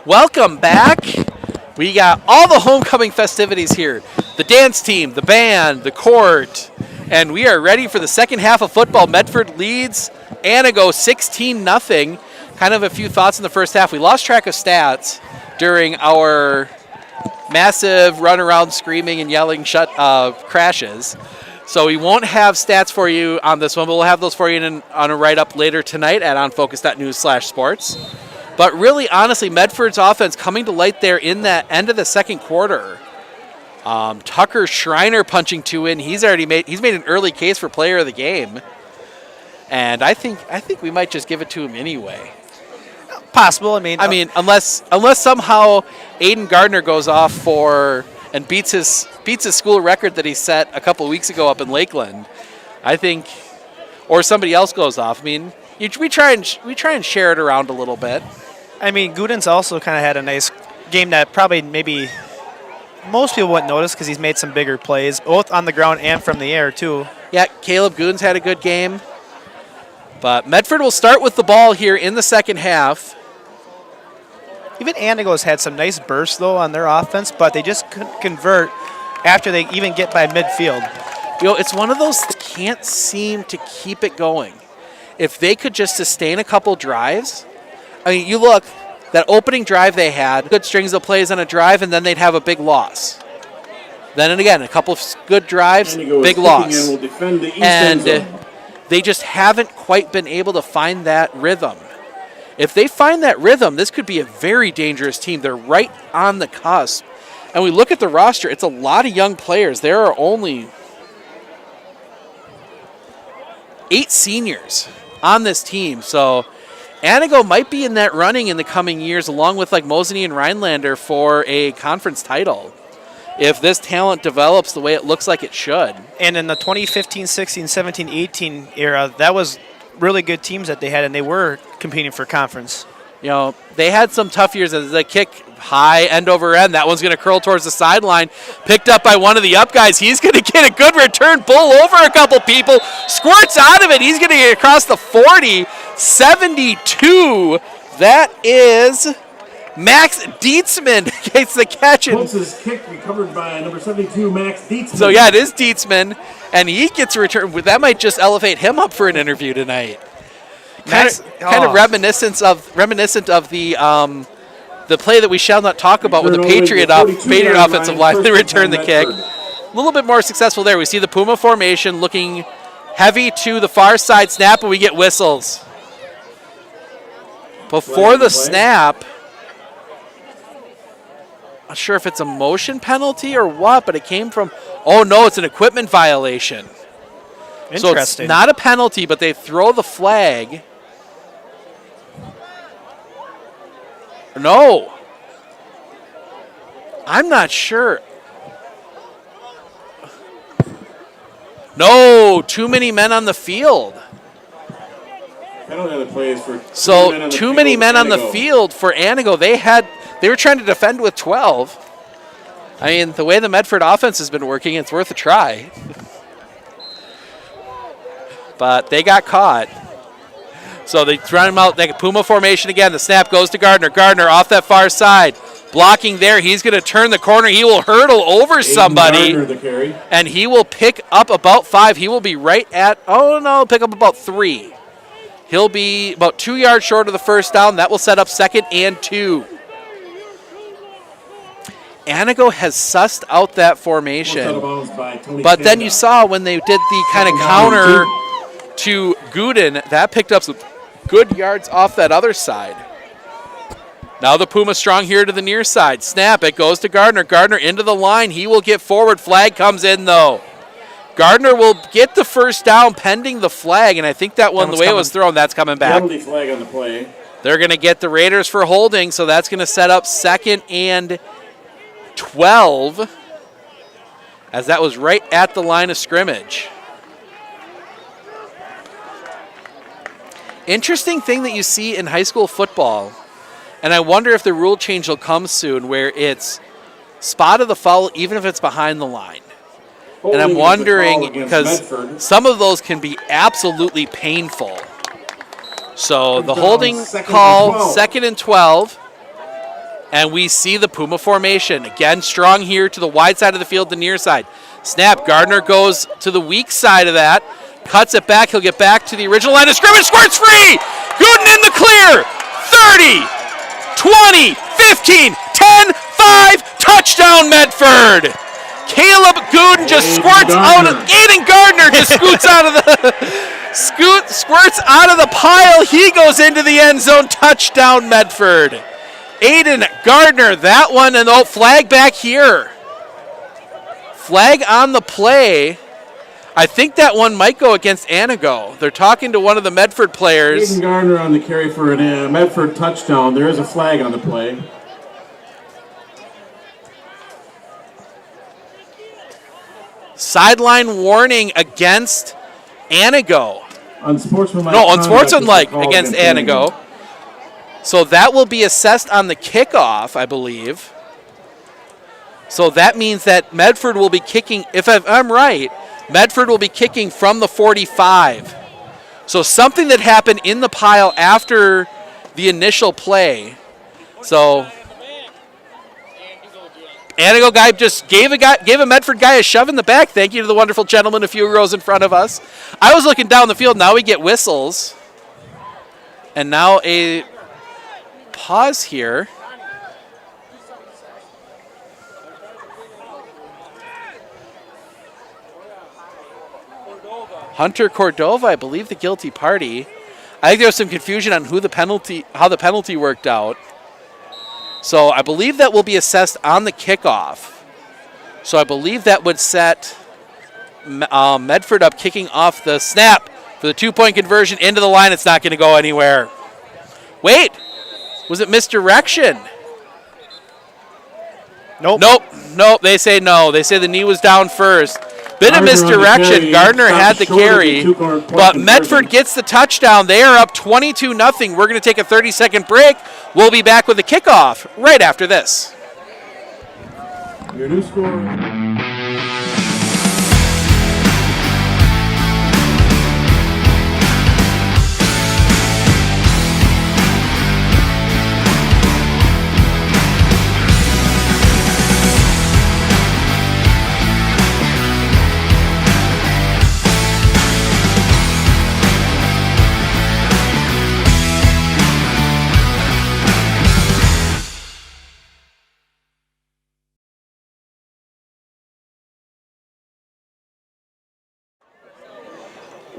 Welcome back. We got all the homecoming festivities here. The dance team, the band, the court, and we are ready for the second half of football. Medford leads Antigo 16-0. Kind of a few thoughts in the first half. We lost track of stats during our massive run around screaming and yelling crashes. So we won't have stats for you on this one, but we'll have those for you on a write-up later tonight at onfocus.news/sports. But really, honestly, Medford's offense coming to light there in that end of the second quarter. Tucker Schreiner punching 2 in. He's made an early case for player of the game. And I think we might just give it to him anyway. Possible. I mean, unless somehow Aiden Gardner goes off and beats his school record that he set a couple weeks ago up in Lakeland, I think, or somebody else goes off. I mean, we try and share it around a little bit. I mean, Gooden's also kind of had a nice game that probably maybe most people wouldn't notice because he's made some bigger plays, both on the ground and from the air, too. Yeah, Caleb Gooden's had a good game. But Medford will start with the ball here in the second half. Even Antigo's had some nice bursts, though, on their offense, but they just couldn't convert after they even get by midfield. It's one of those that can't seem to keep it going. If they could just sustain a couple drives. I mean, you look, that opening drive they had, good strings of plays on a drive, and then they'd have a big loss. Then and again, a couple of good drives, big loss. And they just haven't quite been able to find that rhythm. If they find that rhythm, this could be a very dangerous team. They're right on the cusp. And we look at the roster, it's a lot of young players. There are only 8 seniors on this team. So Antigo might be in that running in the coming years, along with like Mosinee and Rhinelander, for a conference title, if this talent develops the way it looks like it should. And in the 2015, 16, 17, 18 era, that was really good teams that they had, and they were competing for conference. They had some tough years as a kick high, end over end. That one's going to curl towards the sideline. Picked up by one of the up guys. He's going to get a good return, bull over a couple people, squirts out of it. He's going to get across the 40, 72. That is Max Dietzman gets the catch. Holtz's kick recovered by number 72, Max Dietzman. So, yeah, it is Dietzman, and he gets a return. That might just elevate him up for an interview tonight. Kind of reminiscent of the play that we shall not talk about with the Patriot offensive line. They return the kick. A little bit more successful there. We see the Puma formation looking heavy to the far side snap, and we get whistles. Before the snap, not sure if it's a motion penalty or what, but it came from, oh no, it's an equipment violation. So it's not a penalty, but they throw the flag. No. I'm not sure. No, too many men on the field. So too many men on the field for Antigo. They were trying to defend with 12. I mean, the way the Medford offense has been working, it's worth a try. But they got caught. So they run him out, like Puma formation again. The snap goes to Gardner. Gardner off that far side. Blocking there. He's going to turn the corner. He will hurdle over somebody. And he will pick up about 5. He will be right at, pick up about 3. He'll be about 2 yards short of the first down. That will set up 2nd and 2. Antigo has sussed out that formation. But then you saw when they did the kind of counter to Gooden, that picked up some good yards off that other side. Now the Puma strong here to the near side. Snap, it goes to Gardner. Gardner into the line. He will get forward. Flag comes in, though. Gardner will get the first down pending the flag, and I think that one, the way it was thrown, that's coming back. Penalty flag on the play. They're going to get the Raiders for holding, so that's going to set up 2nd and 12, as that was right at the line of scrimmage. Interesting thing that you see in high school football, and I wonder if the rule change will come soon, where it's spot of the foul even if it's behind the line. And I'm wondering, because some of those can be absolutely painful. So the holding call, 2nd and 12. And we see the Puma formation. Again, strong here to the wide side of the field, the near side. Snap, Gardner goes to the weak side of that. Cuts it back, he'll get back to the original line of scrimmage. Squirts free! Gooden in the clear! 30, 20, 15, 10, 5, touchdown Medford! Caleb Gooden just squirts out of Aiden Gardner just scoots out of the squirts out of the pile. He goes into the end zone. Touchdown Medford. Aiden Gardner, that one, and flag back here. Flag on the play. I think that one might go against Antigo. They're talking to one of the Medford players. Aiden Gardner on the carry for a Medford touchdown. There is a flag on the play. Sideline warning against Antigo. Unsportsmanlike. No, unsportsmanlike against Antigo. So that will be assessed on the kickoff, I believe. So that means that Medford will be kicking, if I'm right, Medford will be kicking from the 45. So something that happened in the pile after the initial play. So Antigo guy just gave a Medford guy a shove in the back. Thank you to the wonderful gentleman a few rows in front of us. I was looking down the field. Now we get whistles. And now a pause here. Hunter Cordova, I believe, the guilty party. I think there was some confusion on how the penalty worked out. So I believe that will be assessed on the kickoff. So I believe that would set Medford up kicking off the snap for the 2-point conversion into the line. It's not going to go anywhere. Wait, was it misdirection? Nope. They say no. They say the knee was down first. Bit of misdirection. Gardner had the carry, but Medford gets the touchdown. They are up 22-0. We're going to take a 30-second break. We'll be back with the kickoff right after this. Your new score.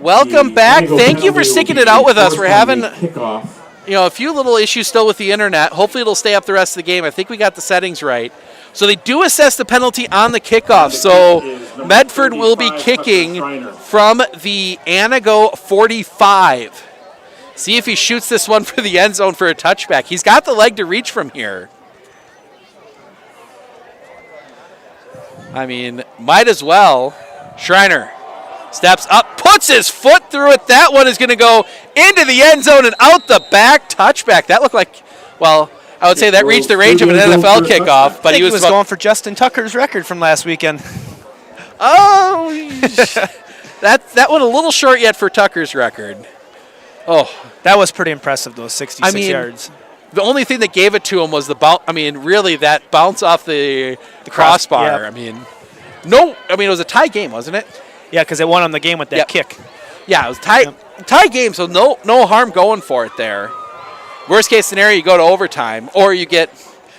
Welcome back. Thank you for sticking it out with us. We're having kickoff. a few little issues still with the internet. Hopefully it'll stay up the rest of the game. I think we got the settings right. So they do assess the penalty on the kickoff. So Medford will be kicking from the Antigo 45. See if he shoots this one for the end zone for a touchback. He's got the leg to reach from here. I mean, might as well. Schreiner steps up, puts his foot through it. That one is going to go into the end zone and out the back. Touchback. That looked like, well, I would say that reached the range of an NFL kickoff. But he was going for Justin Tucker's record from last weekend. Oh, that one a little short yet for Tucker's record. Oh, that was pretty impressive, those 66 yards. The only thing that gave it to him was the bounce. I mean, really, that bounce off the crossbar. Yep. It was a tie game, wasn't it? Yeah, because it won on the game with that kick. Yeah, it was tie game, so no harm going for it there. Worst case scenario, you go to overtime, or you get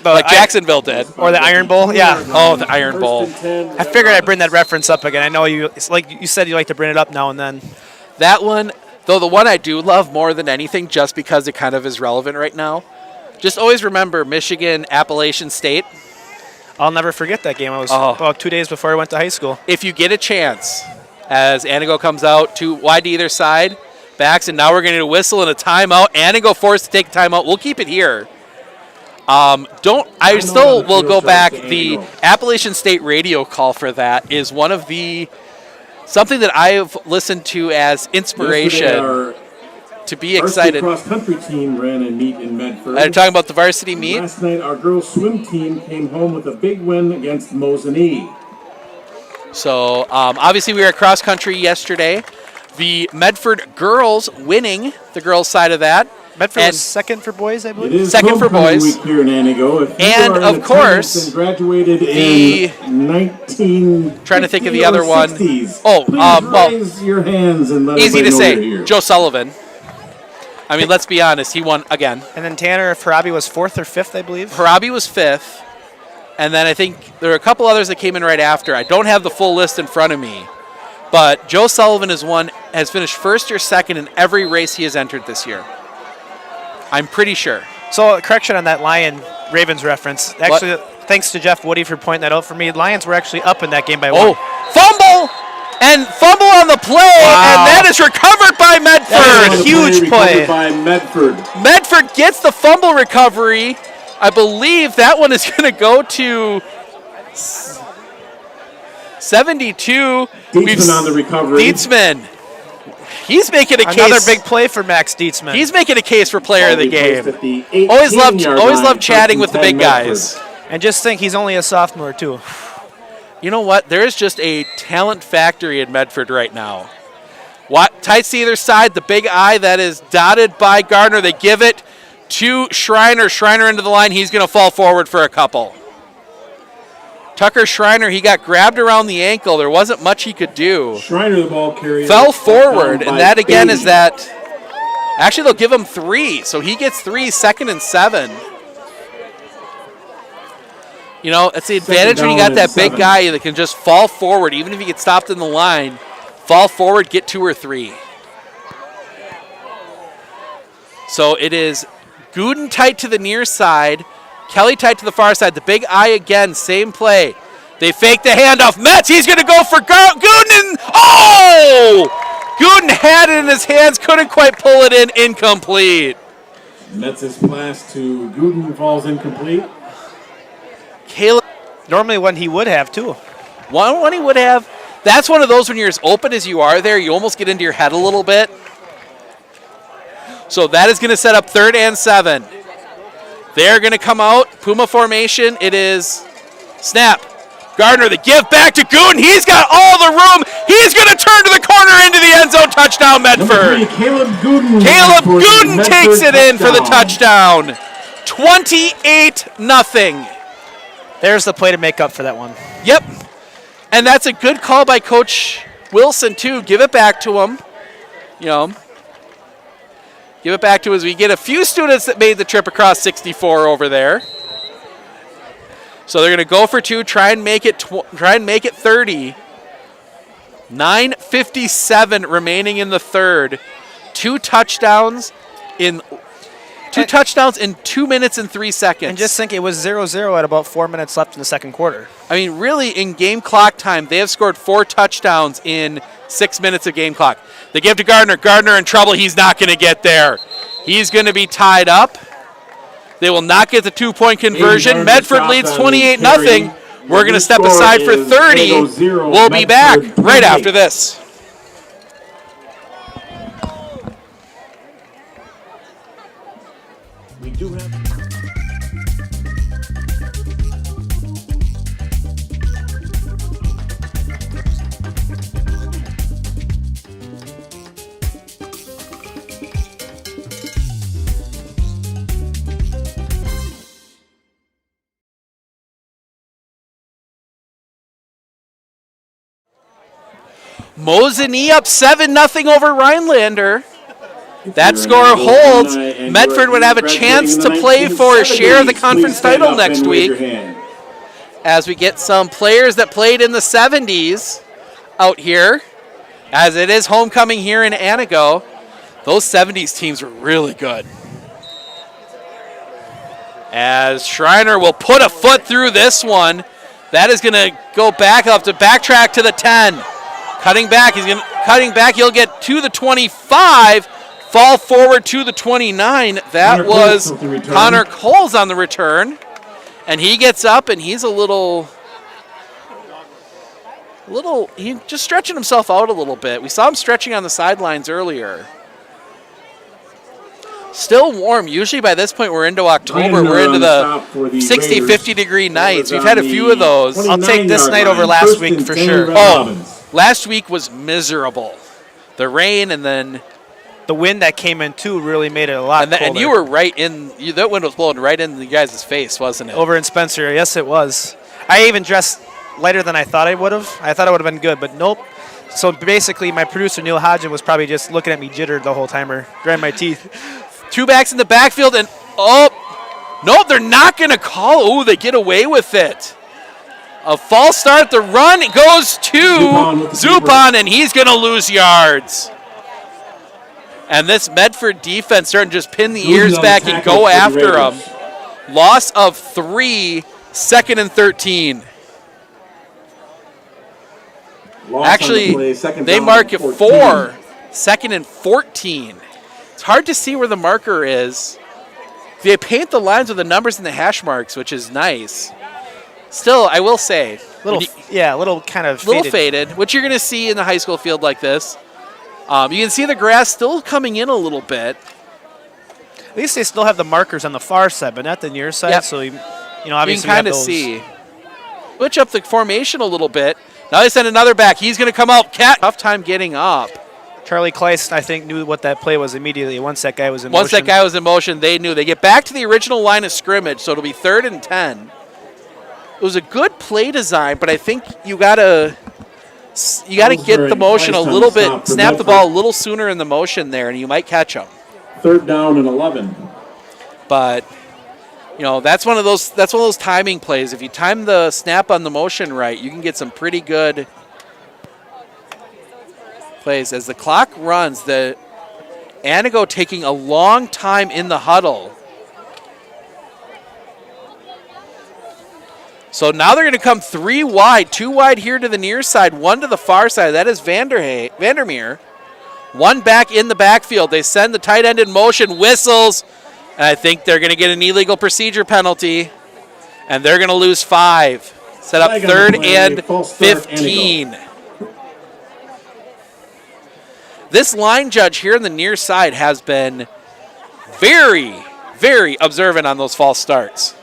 like Jacksonville did, or the Iron Bowl. Yeah. Oh, the Iron Bowl. I figured I'd bring that reference up again. I know it's like you said, you like to bring it up now and then. That one, though, the one I do love more than anything, just because it kind of is relevant right now. Just always remember Michigan, Appalachian State. I'll never forget that game. I was about 2 days before I went to high school. If you get a chance, as Antigo comes out, two wide to either side, backs, and now we're going to whistle and a timeout. Antigo forced to take a timeout. We'll keep it here. I still will go back. The Appalachian State radio call for that is one of the something that I've listened to as inspiration to be excited. Our cross-country team ran a meet in Medford. I'm talking about the varsity meet. Last night, our girls' swim team came home with a big win against Mosinee. So, obviously, we were at cross-country yesterday. The Medford girls winning the girls' side of that. Medford was second for boys, I believe. It is second for boys. Week here in Antigo. If you And are of in course, and graduated the in 19 trying to think of the other one. 60s, Oh, please raise your hands and let easy to everybody know say. you're here. Joe Sullivan. I mean, let's be honest. He won again. And then Tanner Farabi was 4th or 5th, I believe. Farabi was 5th. And then I think there were a couple others that came in right after. I don't have the full list in front of me. But Joe Sullivan has finished 1st or 2nd in every race he has entered this year. I'm pretty sure. So, a correction on that Lion-Ravens reference. Actually, thanks to Jeff Woody for pointing that out for me. Lions were actually up in that game by 1. Oh, fumble! And fumble on the play, and that is recovered by Medford. That is a huge play. By Medford. Medford gets the fumble recovery. I believe that one is going to go to 72. Dietzman on the recovery. Dietzman. He's making a case. Another big play for Max Dietzman. He's making a case for player of the game. The Always loved chatting with the big guys. And just think, he's only a sophomore, too. You know what? There is just a talent factory in Medford right now. Tights to either side, the big eye that is dotted by Gardner. They give it to Schreiner. Schreiner into the line. He's going to fall forward for a couple. Tucker Schreiner, he got grabbed around the ankle. There wasn't much he could do. Schreiner, the ball carrier, fell forward, and that again is that. Actually, they'll give him 3, so he gets 3, 2nd and 7. You know, it's the advantage when you got that big guy that can just fall forward, even if he gets stopped in the line. Fall forward, get 2 or 3. So it is Gooden tight to the near side. Kelly tight to the far side. The big eye again, same play. They fake the handoff. Metz, he's going to go for Gooden. Oh! Gooden had it in his hands, couldn't quite pull it in, incomplete. Metz's pass to Gooden falls incomplete. Caleb. Normally one he would have, too. One he would have. That's one of those when you're as open as you are there, you almost get into your head a little bit. So that is going to set up 3rd and 7. They're going to come out. Puma formation. It is snap. Gardner, the give back to Gooden. He's got all the room. He's going to turn to the corner into the end zone. Touchdown, Medford. Caleb Gooden. Caleb Gooden takes it in for the touchdown. 28-0. There's the play to make up for that one. Yep. And that's a good call by Coach Wilson, too. Give it back to him. You know. Give it back to us. We get a few students that made the trip across 64 over there. So they're going to go for 2, try and make it 30. 9:57 remaining in the 3rd. 2 touchdowns in 2 minutes and 3 seconds. And just think, it was 0-0 at about 4 minutes left in the 2nd quarter. I mean, really, in game clock time, they have scored 4 touchdowns in 6 minutes of game clock. They give to Gardner. Gardner in trouble. He's not going to get there. He's going to be tied up. They will not get the 2-point conversion. Medford leads 28-0. We're going to step aside for 30. We'll be back right after this. We do have. Mosinee up 7-0 over Rhinelander. That score holds. Medford would have a chance to play for a share of the conference title next week. As we get some players that played in the 70s out here, as it is homecoming here in Antigo. Those 70s teams were really good. As Schreiner will put a foot through this one. That is going to go back. He'll have to backtrack to the 10. Cutting back, he'll get to the 25, fall forward to the 29. That was Connor Coles on the return. And he gets up and he's he's just stretching himself out a little bit. We saw him stretching on the sidelines earlier. Still warm. Usually by this point we're into October. We're into the 60, 50 degree nights. We've had a few of those. I'll take this night over last week for sure. Oh, last week was miserable. The rain and then the wind that came in too really made it a lot colder. And you were right in. That wind was blowing right in the guys' face, wasn't it? Over in Spencer, yes, it was. I even dressed lighter than I thought I would have. I thought it would have been good, but nope. So basically, my producer Neil Hodgen was probably just looking at me jittered the whole time or grinding my teeth. 2 backs in the backfield, and nope, they're not going to call. Oh, they get away with it. A false start. The run goes to Zupan, and he's going to lose yards. And this Medford defense starting to just pin the ears back and go after him. Loss of 3, 2nd and 13. Actually, they mark it 4, 2nd and 14. It's hard to see where the marker is. They paint the lines with the numbers and the hash marks, which is nice. Still, I will say, a little kind of faded, which you're going to see in the high school field like this. You can see the grass still coming in a little bit. At least they still have the markers on the far side, but not the near side. Yep. So obviously you can kind of see. Switch up the formation a little bit. Now they send another back. He's going to come out. Tough time getting up. Charlie Kleist, I think, knew what that play was immediately. Once that guy was in motion. Once that guy was in motion, they knew. They get back to the original line of scrimmage, so it'll be 3rd and 10. It was a good play design, but I think you gotta get the motion a little bit, snap the ball a little sooner in the motion there, and you might catch them. 3rd down and 11. But that's one of those timing plays. If you time the snap on the motion right, you can get some pretty good plays. As the clock runs, the Antigo taking a long time in the huddle. So now they're going to come 3 wide, 2 wide here to the near side, 1 to the far side. That is Vandermeer. 1 back in the backfield. They send the tight end in motion, whistles, and I think they're going to get an illegal procedure penalty, and they're going to lose 5. Set up 3rd and 15. This line judge here on the near side has been very, very observant on those false starts.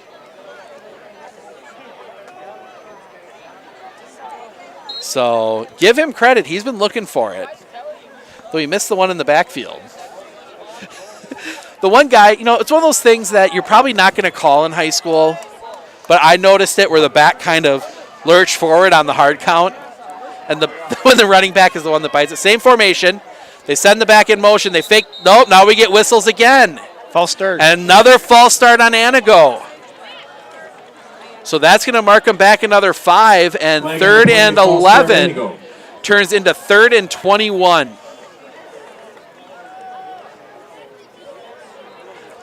So give him credit. He's been looking for it. Though he missed the one in the backfield. The one guy, it's one of those things that you're probably not going to call in high school, but I noticed it where the back kind of lurched forward on the hard count, and when the running back is the one that bites it. Same formation. They send the back in motion. They fake. Nope, now we get whistles again. False start. Another false start on Antigo. So that's going to mark them back another 5, and 3rd and 11 turns into 3rd and 21.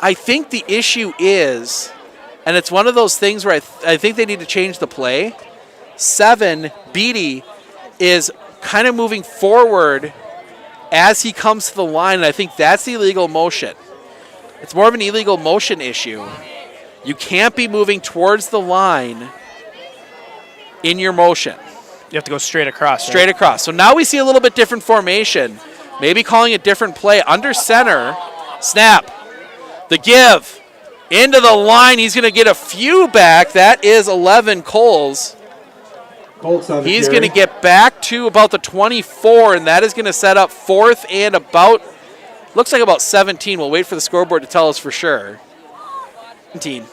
I think the issue is, and it's one of those things where I think they need to change the play. 7, Beatty, is kind of moving forward as he comes to the line, and I think that's the illegal motion. It's more of an illegal motion issue. You can't be moving towards the line in your motion. You have to go straight across. Straight across. So now we see a little bit different formation. Maybe calling a different play. Under center, snap. The give. Into the line. He's going to get a few back. That is 11 Coles. He's going to get back to about the 24, and that is going to set up 4th and looks like about 17. We'll wait for the scoreboard to tell us for sure. 17.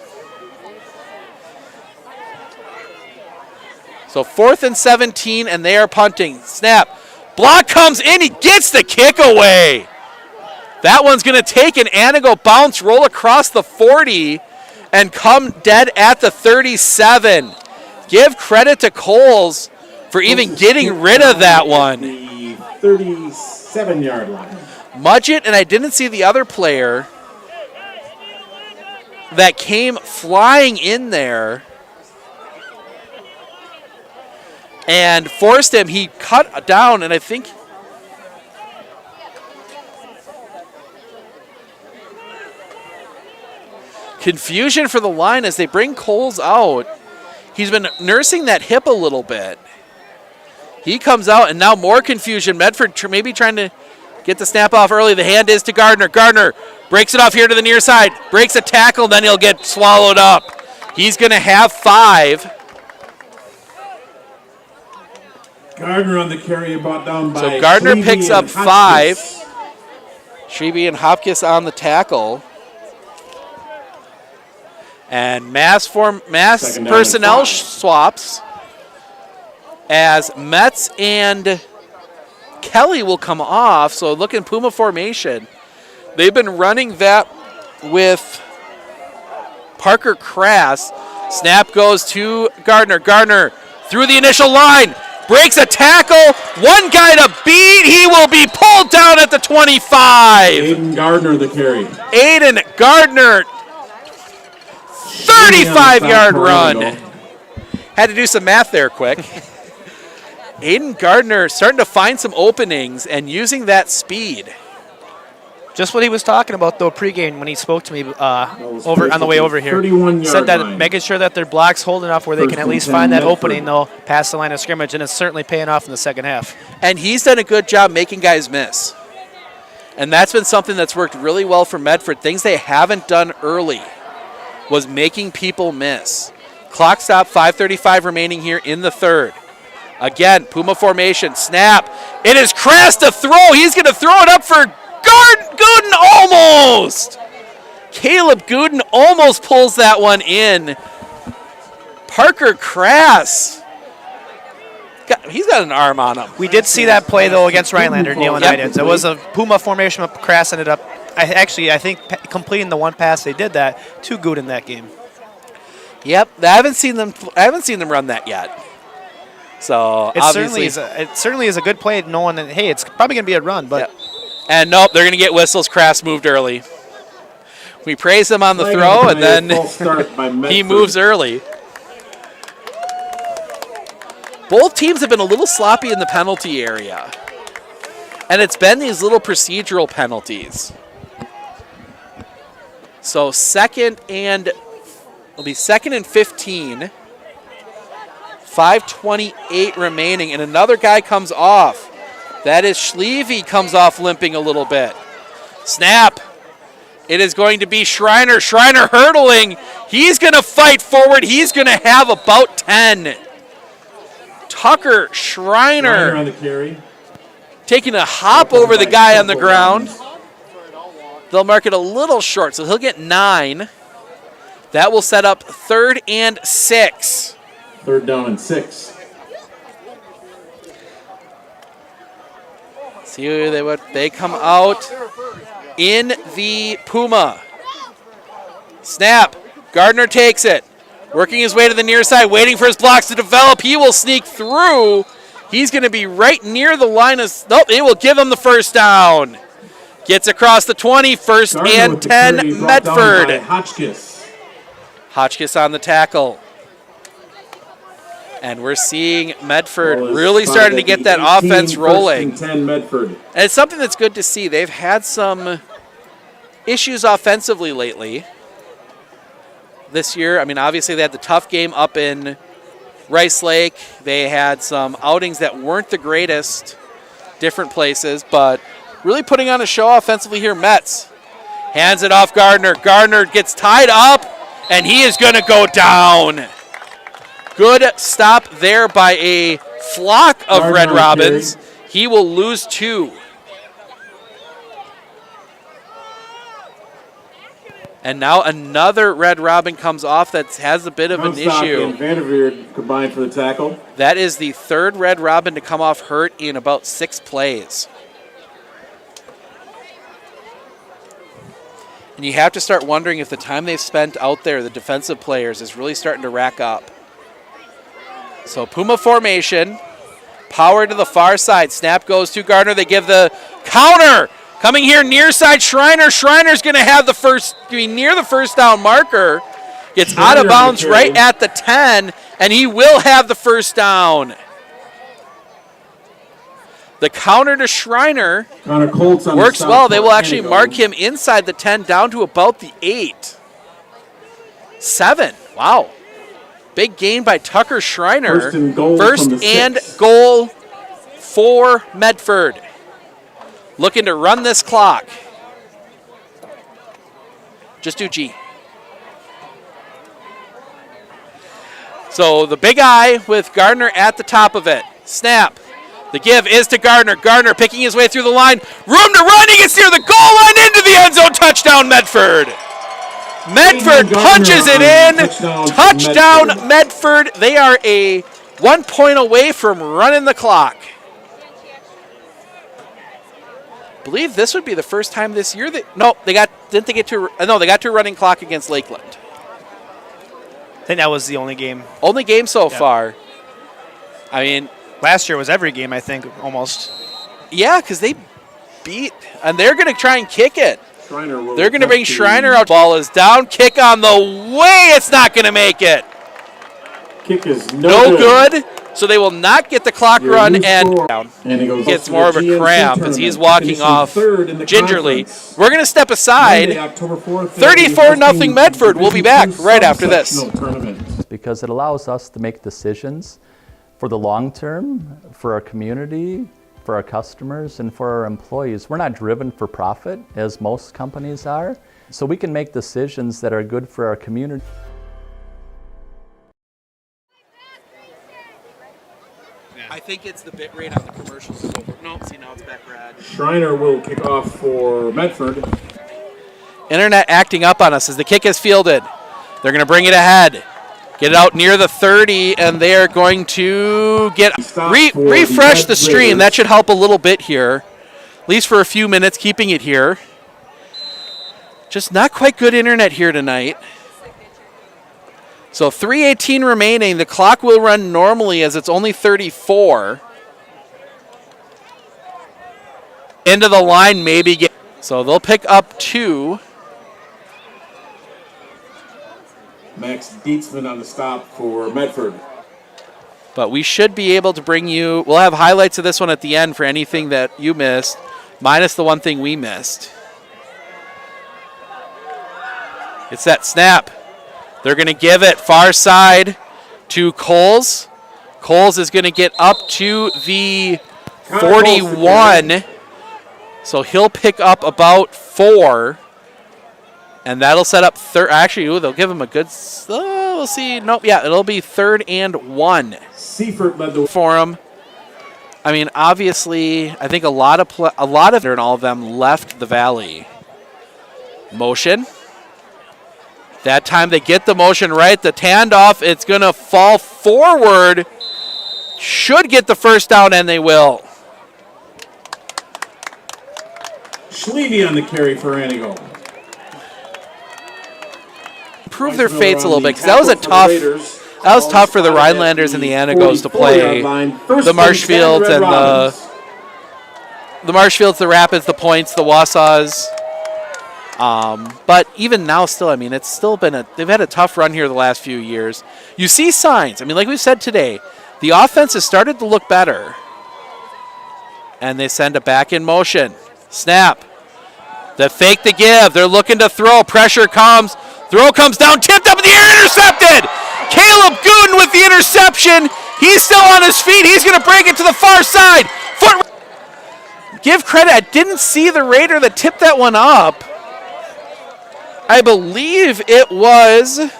So 4th and 17, and they are punting. Snap. Block comes in. He gets the kick away. That one's going to take an Antigo bounce, roll across the 40, and come dead at the 37. Give credit to Coles for even getting rid of that one. The 37-yard line. Mudgett, and I didn't see the other player that came flying in there and forced him. He cut down, and I think confusion for the line as they bring Coles out. He's been nursing that hip a little bit. He comes out, and now more confusion. Medford maybe trying to Get the snap off early. The hand is to Gardner. Gardner breaks it off here to the near side. Breaks a tackle, then he'll get swallowed up. He's going to have 5. Gardner on the carry, brought down by So Gardner Shrevey picks up and 5. Hotchkiss. Shrevey and Hopkins on the tackle. And mass Second down personnel and 5. swaps as Metz and Kelly will come off. So look in Puma formation. They've been running that with Parker Crass. Snap goes to Gardner. Gardner through the initial line. Breaks a tackle. One guy to beat. He will be pulled down at the 25. Aiden Gardner the carry. Aiden Gardner, 35-yard run. Had to do some math there quick. Aiden Gardner starting to find some openings and using that speed. Just what he was talking about, though, pregame when he spoke to me over on the way over here. 31-yard Said that line. making sure that their block's holding enough where they First can at and least 10 find that Medford. opening, though, past the line of scrimmage, and it's certainly paying off in the second half. And he's done a good job making guys miss. And that's been something that's worked really well for Medford. Things they haven't done early was making people miss. Clock stop, 5:35 remaining here in the third. Again, Puma formation, snap. It is Crass to throw. He's going to throw it up for Gooden almost. Caleb Gooden almost pulls that one in. Parker Crass. He's got an arm on him. We did see that play, though, against Rhinelander, Neil and I did. So it was a Puma formation, but Crass ended up, I think, completing the one pass. They did that to Good in that game. Yep, I haven't seen them run that yet. So It obviously, certainly is a good play, knowing that, hey, it's probably going to be a run, but yep. And nope, they're going to get whistles. Crass moved early. We praise him on the throw, and then he moves early. Both teams have been a little sloppy in the penalty area. And it's been these little procedural penalties. So it'll be second and 15. 5:28 remaining, and another guy comes off. That is Schleve comes off limping a little bit. Snap. It is going to be Schreiner. Schreiner hurdling. He's going to fight forward. He's going to have about 10. Tucker Schreiner on the carry. taking a hop over the guy on the ground. They'll mark it a little short, so he'll get 9. That will set up 3rd and 6. 3rd down and 6. See they come out in the Puma. Snap. Gardner takes it. Working his way to the near side, waiting for his blocks to develop. He will sneak through. He's going to be right near the line of... Nope, it will give him the first down. Gets across the 20, 1st Gardner and with the 10, carry, brought down by Medford. Hotchkiss. Hotchkiss on the tackle. And we're seeing Medford Ball is really spotted starting to at get the that 18, offense 1st rolling. and 10 Medford. And it's something that's good to see. They've had some issues offensively lately. This year, I mean, obviously they had the tough game up in Rice Lake. They had some outings that weren't the greatest, different places, but really putting on a show offensively here. Metz hands it off Gardner. Gardner gets tied up, and he is going to go down. Good stop there by a flock of Gardner Red on Robins. carry. He will lose 2. And now another Red Robin comes off that has a bit of an Comstock issue. and Vanderveer combined for the tackle. That is the 3rd Red Robin to come off hurt in about 6 plays. And you have to start wondering if the time they've spent out there, the defensive players, is really starting to rack up. So Puma formation, power to the far side. Snap goes to Gardner. They give the counter. Coming here near side, Schreiner. Schreiner's going to have the first, near the first down marker. Gets out of bounds right at the 10, and he will have the first down. The counter to Schreiner Connor Colts on works the well. stop They for will actually Antigo. mark him inside the 10 down to about the 8. 7. Wow. Big gain by Tucker Schreiner. First and goal First from the and 6. goal for Medford. looking to run this clock. Just do G. So the big I with Gardner at the top of it. Snap. The give is to Gardner. Gardner picking his way through the line. Room to run. He gets near the goal line into the end zone. Touchdown, Medford. Medford punches it in. Touchdown, Medford. They are a 1 point away from running the clock. I believe this would be the first time this year that they got to a running clock against Lakeland. I think that was the only game. Only game so far. I mean, last year was every game, I think, almost. Yeah, because they beat, and they're going to try and kick it. They're going to bring Schreiner out. Ball is down. Kick on the way. It's not going to make it. Kick is no good. So they will not get the clock run, and he gets more of a cramp as he's walking off gingerly. We're going to step aside. 34-0 Medford. We'll be back right after this. Because it allows us to make decisions for the long term, for our community, for our customers, and for our employees. We're not driven for profit, as most companies are. So we can make decisions that are good for our community. I think it's the bit rate on the commercials. No, see, now it's back red. Schreiner will kick off for Medford. Internet acting up on us as the kick is fielded. They're going to bring it ahead. Get it out near the 30, and they are going to get refresh the stream. That should help a little bit here, at least for a few minutes, keeping it here. Just not quite good internet here tonight. So 3:18 remaining. The clock will run normally as it's only 34. Into the line, maybe. So they'll pick up 2. Max Dietzman on the stop for Medford. But we should be able to bring you, we'll have highlights of this one at the end for anything that you missed, minus the one thing we missed. It's that snap. They're going to give it far side to Coles. Coles is going to get up to the 41. So he'll pick up about 4. And that'll set up actually, they'll give him a good, we'll see. Nope, yeah, it'll be 3rd and 1. Seifert led the for him. I mean, obviously, I think a lot of and all of them left the Valley. Motion. That time they get the motion right. The handoff, it's going to fall forward. Should get the first down, and they will. Schleve on the carry for Antigo. Improve their fates a little bit, because that was a tough for the Rhinelanders and the Antigos to play. The Marshfields and the Marshfields, the Rapids, the Points, the Wassaws. But even now still, I mean, it's still been they've had a tough run here the last few years. You see signs. I mean, like we said today, the offense has started to look better. And they send it back in motion. Snap. The fake the give. They're looking to throw. Pressure comes. Throw comes down. Tipped up in the air. Intercepted. Caleb Gooden with the interception. He's still on his feet. He's going to break it to the far side. Give credit. I didn't see the Raider that tipped that one up. I believe it was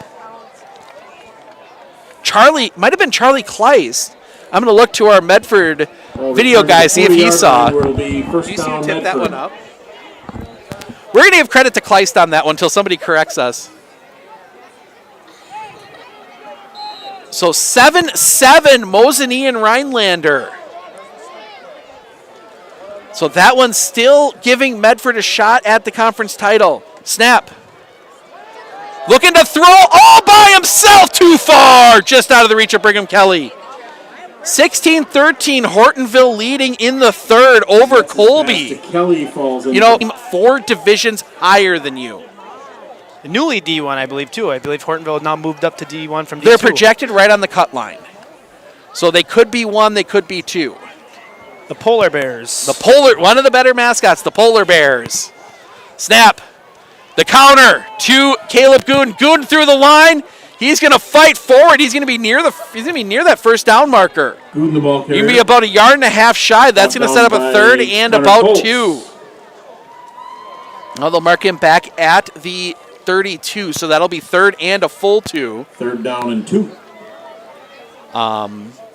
Charlie, might have been Charlie Kleist. I'm going to look to our Medford video guy, see if he saw. Do you see who tipped that one up? We're going to give credit to Kleist on that one until somebody corrects us. So 7-7, Mosinee and Rhinelander. So that one's still giving Medford a shot at the conference title. Snap. Looking to throw all by himself, too far, just out of the reach of Brigham Kelly. 16-13, Hortonville leading in the 3rd over Colby. Kelly falls in. 4 divisions higher than you. The newly D1, I believe, too. I believe Hortonville has now moved up to D1 from D2. They're projected right on the cut line. So they could be 1, they could be 2. The Polar Bears. One of the better mascots, the Polar Bears. Snap. The counter to Caleb Gooden. Gooden through the line. He's going to fight forward. He's going to be near that first down marker. Gooden, the ball You're carrier. going to be about a yard and a half shy. That's going to set up a third and about 2. Now they'll mark him back at the 32, so that'll be third and a full 2. 3rd down and 2.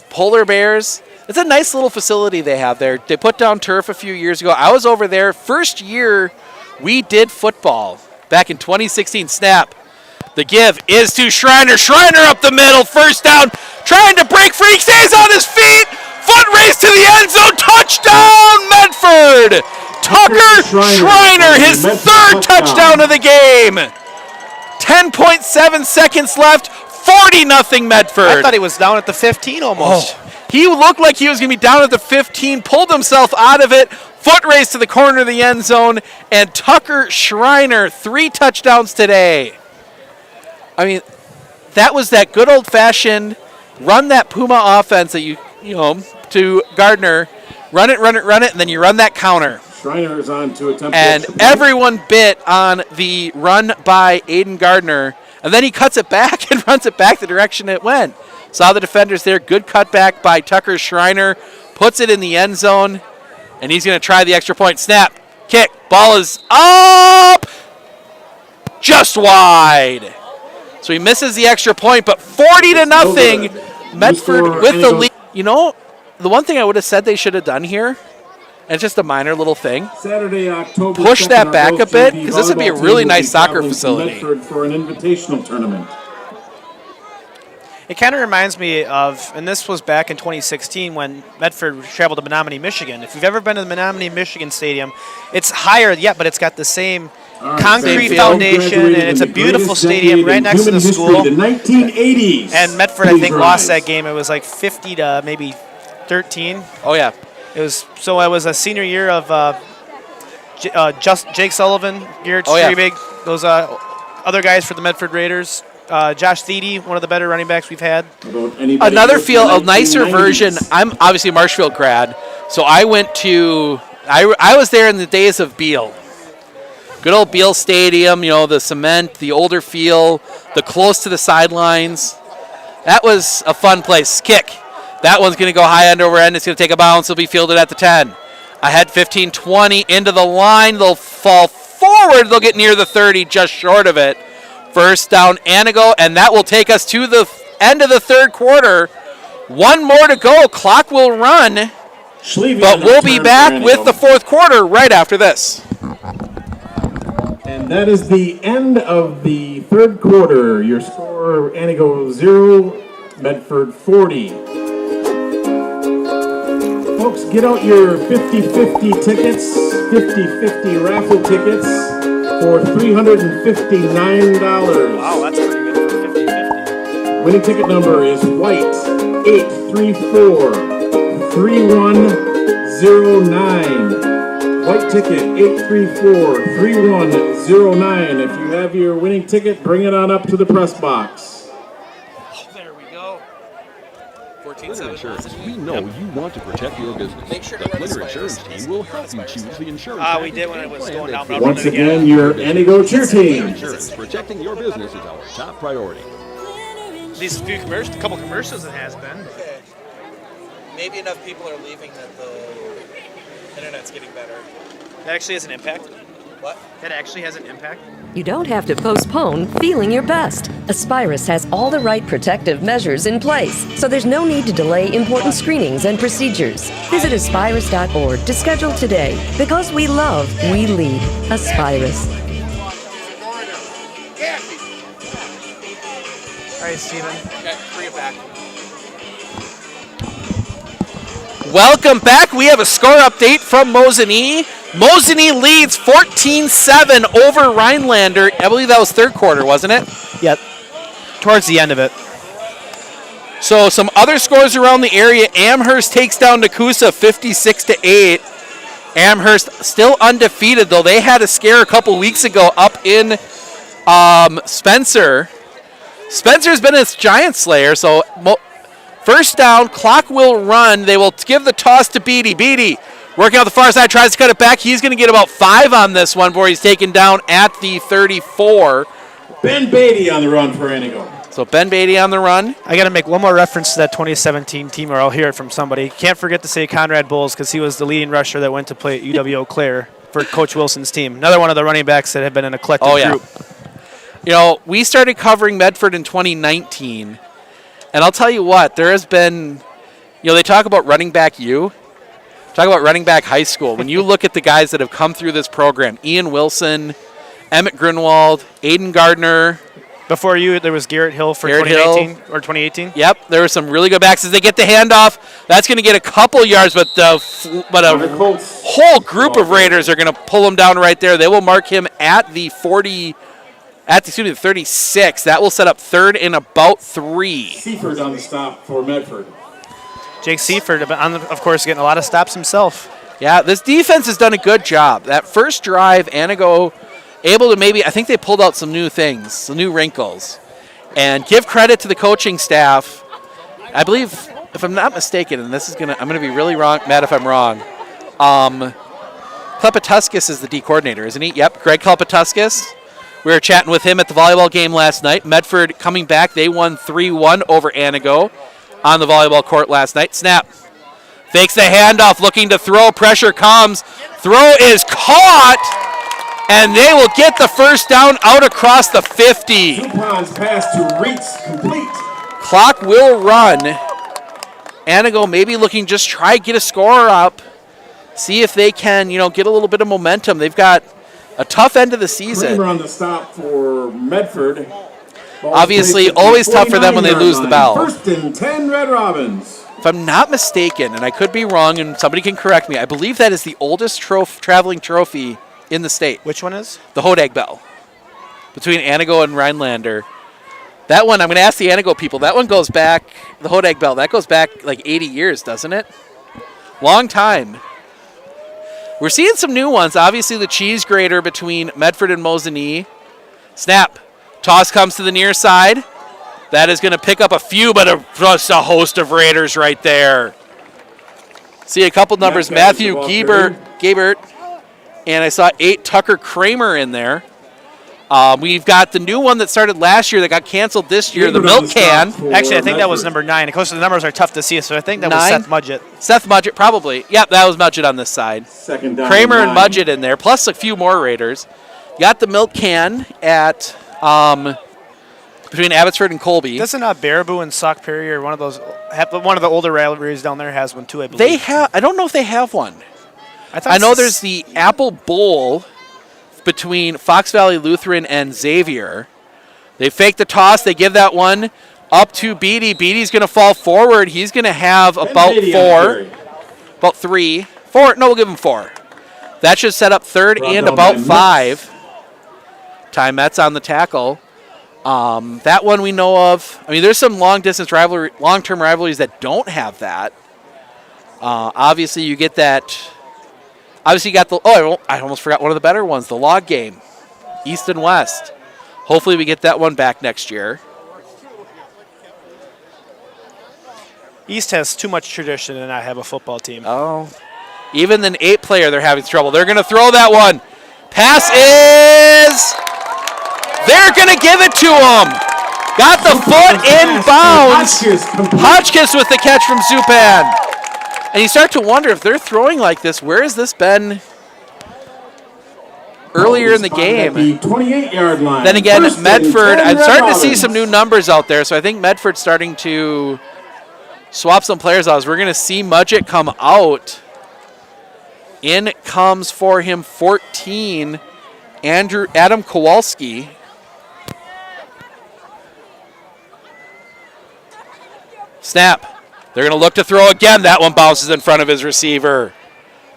Polar Bears, it's a nice little facility they have there. They put down turf a few years ago. I was over there. First year we did football back in 2016. Snap. The give is to Schreiner. Schreiner up the middle. First down. Trying to break free. He stays on his feet. Foot race to the end zone. Touchdown, Medford. Tucker Schreiner, his third touchdown of the game. 10.7 seconds left. 40-0 Medford. I thought he was down at the 15 almost. Oh, he looked like he was going to be down at the 15, pulled himself out of it, foot race to the corner of the end zone, and Tucker Schreiner, 3 touchdowns today. I mean, that was that good old-fashioned run that Puma offense that you know, to Gardner, run it, and then you run that counter. Schreiner is on to attempt. And everyone bit on the run by Aiden Gardner. And then he cuts it back and runs it back the direction it went. Saw the defenders there. Good cutback by Tucker Schreiner. Puts it in the end zone. And he's going to try the extra point. Snap. Kick. Ball is up. Just wide. So he misses the extra point. But 40-0. Medford with the lead. You know, the one thing I would have said they should have done here, and it's just a minor little thing. Saturday, October push that 2nd, back a bit, JV because this would be a volleyball really team nice will be soccer traveling to facility. Medford for an invitational tournament. It kind of reminds me of, and this was back in 2016 when Medford traveled to Menominee, Michigan. If you've ever been to the Menominee, Michigan Stadium, it's higher yet, but it's got the same concrete foundation, and it's a beautiful stadium right next to the school. The 1980s. And Medford, I think, lost that game. It was like 50 to maybe 13. Oh, yeah. It was a senior year of Jake Sullivan, Garrett Strebig, those other guys for the Medford Raiders. Josh Thiede, one of the better running backs we've had. Another field, a nicer version. I'm obviously a Marshfield grad, so I went to, I was there in the days of Beal. Good old Beal Stadium, you know, the cement, the older feel, the close to the sidelines. That was a fun place. Kick. That one's going to go high end over end. It's going to take a bounce. It'll be fielded at the 10. Ahead 15-20 into the line. They'll fall forward. They'll get near the 30, just short of it. First down, Antigo, and that will take us to the end of the third quarter. One more to go. Clock will run, but we'll be back with the fourth quarter right after this. And that is the end of the third quarter. Your score, Antigo 0, Medford 40. Folks, get out your 50-50 tickets, 50-50 raffle tickets for $359. Wow, that's pretty good for 50-50. Winning ticket number is white 834-3109. White ticket 834-3109. If you have your winning ticket, bring it on up to the press box. There we go. Flinner Insurance. We know you want to protect your business. Make sure to the run Flinner the Insurance spiders. team will help you choose the insurance. We did when it was going down. Once again, your Antigo cheer team. Insurance. Protecting your business is our top priority. These few commercials, a couple commercials it has been. Okay. Maybe enough people are leaving that the internet's getting better. That actually has an impact. What? That actually has an impact. You don't have to postpone feeling your best. Aspirus has all the right protective measures in place, so there's no need to delay important screenings and procedures. Visit aspirus.org to schedule today. Because we love, we lead. Aspirus. All right, Steven. Okay, bring it back. Welcome back. We have a score update from Mosinee. Mosinee leads 14-7 over Rhinelander. I believe that was third quarter, wasn't it? Yep. Towards the end of it. So some other scores around the area. Amherst takes down Nakusa 56-8. Amherst still undefeated, though. They had a scare a couple weeks ago up in Spencer. Spencer's been a giant slayer, so first down, clock will run. They will give the toss to Beatty. Beatty working out the far side, tries to cut it back. He's going to get about 5 on this one before he's taken down at the 34. Ben Beatty on the run for Antigo. So Ben Beatty on the run. I got to make one more reference to that 2017 team, or I'll hear it from somebody. Can't forget to say Conrad Bowles, because he was the leading rusher that went to play at UW-Eau Claire for Coach Wilson's team. Another one of the running backs that have been in a collective group. You know, we started covering Medford in 2019, and I'll tell you what, there has been, you know, they talk about running back U. Talk about running back high school. When you look at the guys that have come through this program, Ian Wilson, Emmett Grunwald, Aiden Gardner. Before you, there was Garrett Hill for 2019 or 2018. Yep, there were some really good backs. As they get the handoff, that's going to get a couple yards, but a whole group of Raiders are going to pull him down right there. They will mark him at the 36. That will set up third and about 3. Seaford on the stop for Medford. Jake Seaford, of course, getting a lot of stops himself. Yeah, this defense has done a good job. That first drive, Antigo able to I think they pulled out some new things, some new wrinkles. And give credit to the coaching staff. I believe, if I'm not mistaken, and I'm gonna be really wrong, mad if I'm wrong. Klepatuskas is the D coordinator, isn't he? Yep, Greg Klepatuskas. We were chatting with him at the volleyball game last night. Medford coming back, they won 3-1 over Antigo on the volleyball court last night. Snap. Fakes the handoff, looking to throw. Pressure comes. Throw is caught, and they will get the first down out across the 50. Dupon's pass to Reitz complete. Clock will run. Antigo maybe looking just try get a score up. See if they can, get a little bit of momentum. They've got a tough end of the season. Kramer on the stop for Medford. Obviously, always tough for them when they lose the ball. 1st and 10, Red Robins. If I'm not mistaken, and I could be wrong, and somebody can correct me, I believe that is the oldest traveling trophy in the state. Which one is? The Hodag Bell. Between Antigo and Rhinelander. That one, I'm going to ask the Antigo people, that one goes back, the Hodag Bell, that goes back like 80 years, doesn't it? Long time. We're seeing some new ones. Obviously, the cheese grater between Medford and Mosinee. Snap. Toss comes to the near side. That is going to pick up a few, but just a host of Raiders right there. See a couple numbers. Matthew Gebert. And I saw 8 Tucker Kramer in there. We've got the new one that started last year that got canceled this year, the milk can. Actually, I think that was number 9. Of course, the numbers are tough to see, so I think that was Seth Mudgett. Seth Mudgett, probably. Yep, that was Mudgett on this side. Second down. Kramer and Mudgett in there, plus a few more Raiders. Got the milk can at between Abbotsford and Colby. Doesn't Baraboo and Sauk Perry or one of the older rivalries down there has one too, I believe. They have. I don't know if they have one. I know there's the Apple Bowl between Fox Valley Lutheran and Xavier. They fake the toss. They give that one up to Beatty. Beatty's going to fall forward. He's going to have about 3. 4. No, we'll give him 4. That should set up third and about 5. Ty Metz on the tackle. That one we know of. I mean, there's some long-term rivalries that don't have that. Obviously, you get that. Obviously, you got I almost forgot one of the better ones, the log game, East and West. Hopefully, we get that one back next year. East has too much tradition to not have a football team. Oh, even an 8-player, they're having trouble. They're going to throw that one. Pass is. They're going to give it to him. Got the foot in bounds. Hotchkiss with the catch from Zupan. And you start to wonder if they're throwing like this, where has this been earlier in the game? The 28-yard line. Then again, Medford, I'm starting to see some new numbers out there, so I think Medford's starting to swap some players out. We're going to see Mudgett come out. In comes for him 14, Adam Kowalski. Snap. They're going to look to throw again. That one bounces in front of his receiver.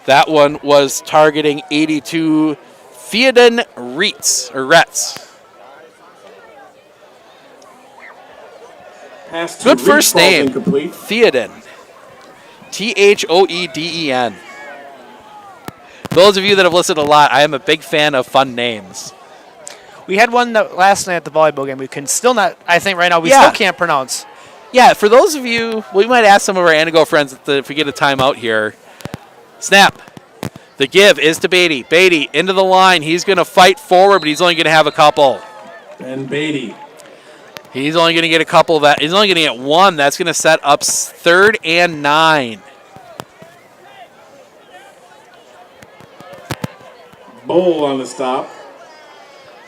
That one was targeting 82, Theoden Retz. Good first name, Theoden. Thoeden. Those of you that have listened a lot, I am a big fan of fun names. We had one last night at the volleyball game. We can still not, I think right now, we still can't pronounce. Yeah, for those of you, we might ask some of our Antigo friends if we get a timeout here. Snap. The give is to Beatty. Beatty into the line. He's going to fight forward, but he's only going to have a couple. And Beatty. He's only going to get a couple of that. He's only going to get one. That's going to set up 3rd and 9. Bowl on the stop.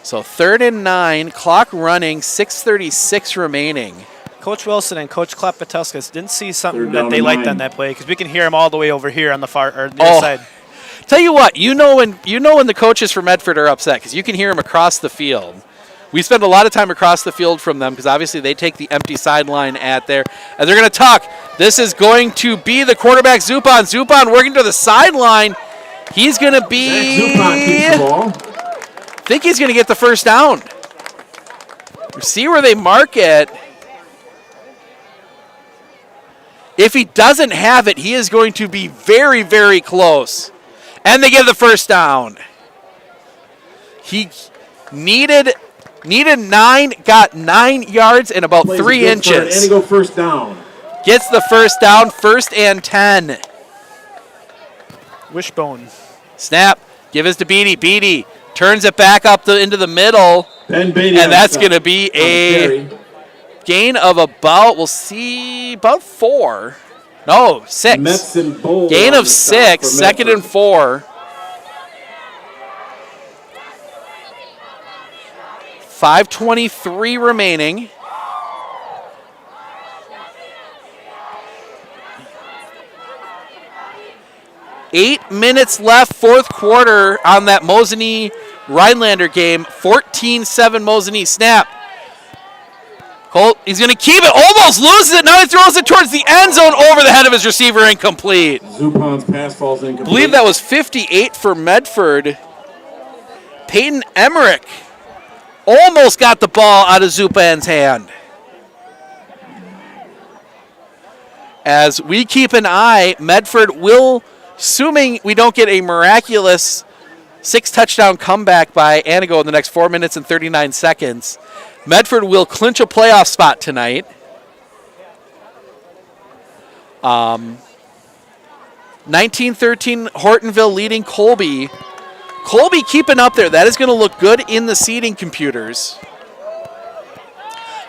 So 3rd and 9, clock running, 6:36 remaining. Coach Wilson and Coach Klepetowskis didn't see something They're that down they to liked 9. on that play because we can hear them all the way over here on the far or the other side. Tell you what, when the coaches for Medford are upset because you can hear them across the field. We spend a lot of time across the field from them because obviously they take the empty sideline at there. And they're going to tuck. This is going to be the quarterback, Zupan. Zupan working to the sideline. He's going to be... Zupan keeps the ball. I think he's going to get the first down. See where they mark it. If he doesn't have it, he is going to be very, very close. And they get the first down. He needed 9, got 9 yards and about 3 inches. Antigo first down. Gets the first down, 1st and 10. Wishbone. Snap, give us to Beatty. Beatty turns it back up into the middle. Ben Beatty And that's going to be a gain of about 4. No, 6. Gain of 6, 2nd and 4. 5:23 remaining. Eight minutes left, 4th quarter on that Mosinee-Rhinelander game. 14-7 Mosinee. Snap. Colt, he's going to keep it. Almost loses it. Now he throws it towards the end zone over the head of his receiver. Incomplete. Zupan's pass falls incomplete. I believe that was 58 for Medford. Peyton Emmerich almost got the ball out of Zupan's hand. As we keep an eye, Medford will, assuming we don't get a miraculous 6-touchdown comeback by Antigo in the next 4 minutes and 39 seconds, Medford will clinch a playoff spot tonight. 19-13 Hortonville leading Colby. Colby keeping up there. That is going to look good in the seating computers.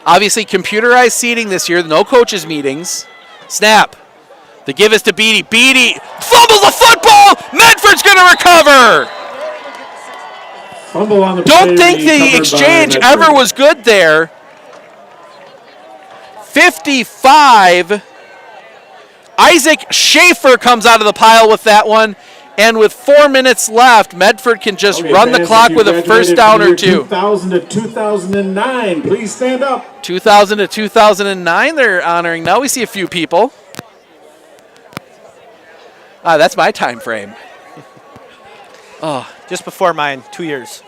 Obviously, computerized seating this year. No coaches meetings. Snap. The give is to Beatty. Beatty fumbles the football. Medford's going to recover. Fumble on the Don't think the exchange ever was good there. 55. Isaac Schaefer comes out of the pile with that one. And with 4 minutes left, Medford can just run the clock with a first down or 2. 2000 to 2009. Please stand up. 2000 to 2009 they're honoring. Now we see a few people. That's my time frame. Just before mine, 2 years.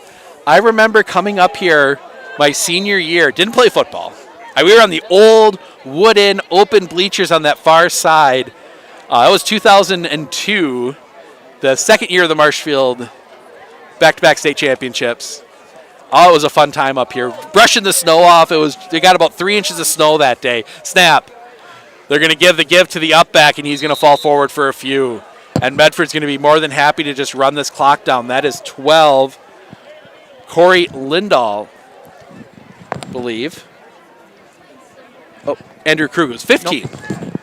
I remember coming up here my senior year. Didn't play football. We were on the old wooden open bleachers on that far side. That was 2002, the second year of the Marshfield back-to-back state championships. Oh, it was a fun time up here. Brushing the snow off. They got about 3 inches of snow that day. Snap. They're going to give to the up back, and he's going to fall forward for a few. And Medford's going to be more than happy to just run this clock down. That is 12. Corey Lindahl, I believe. Oh, Andrew Krugos, 15. Nope.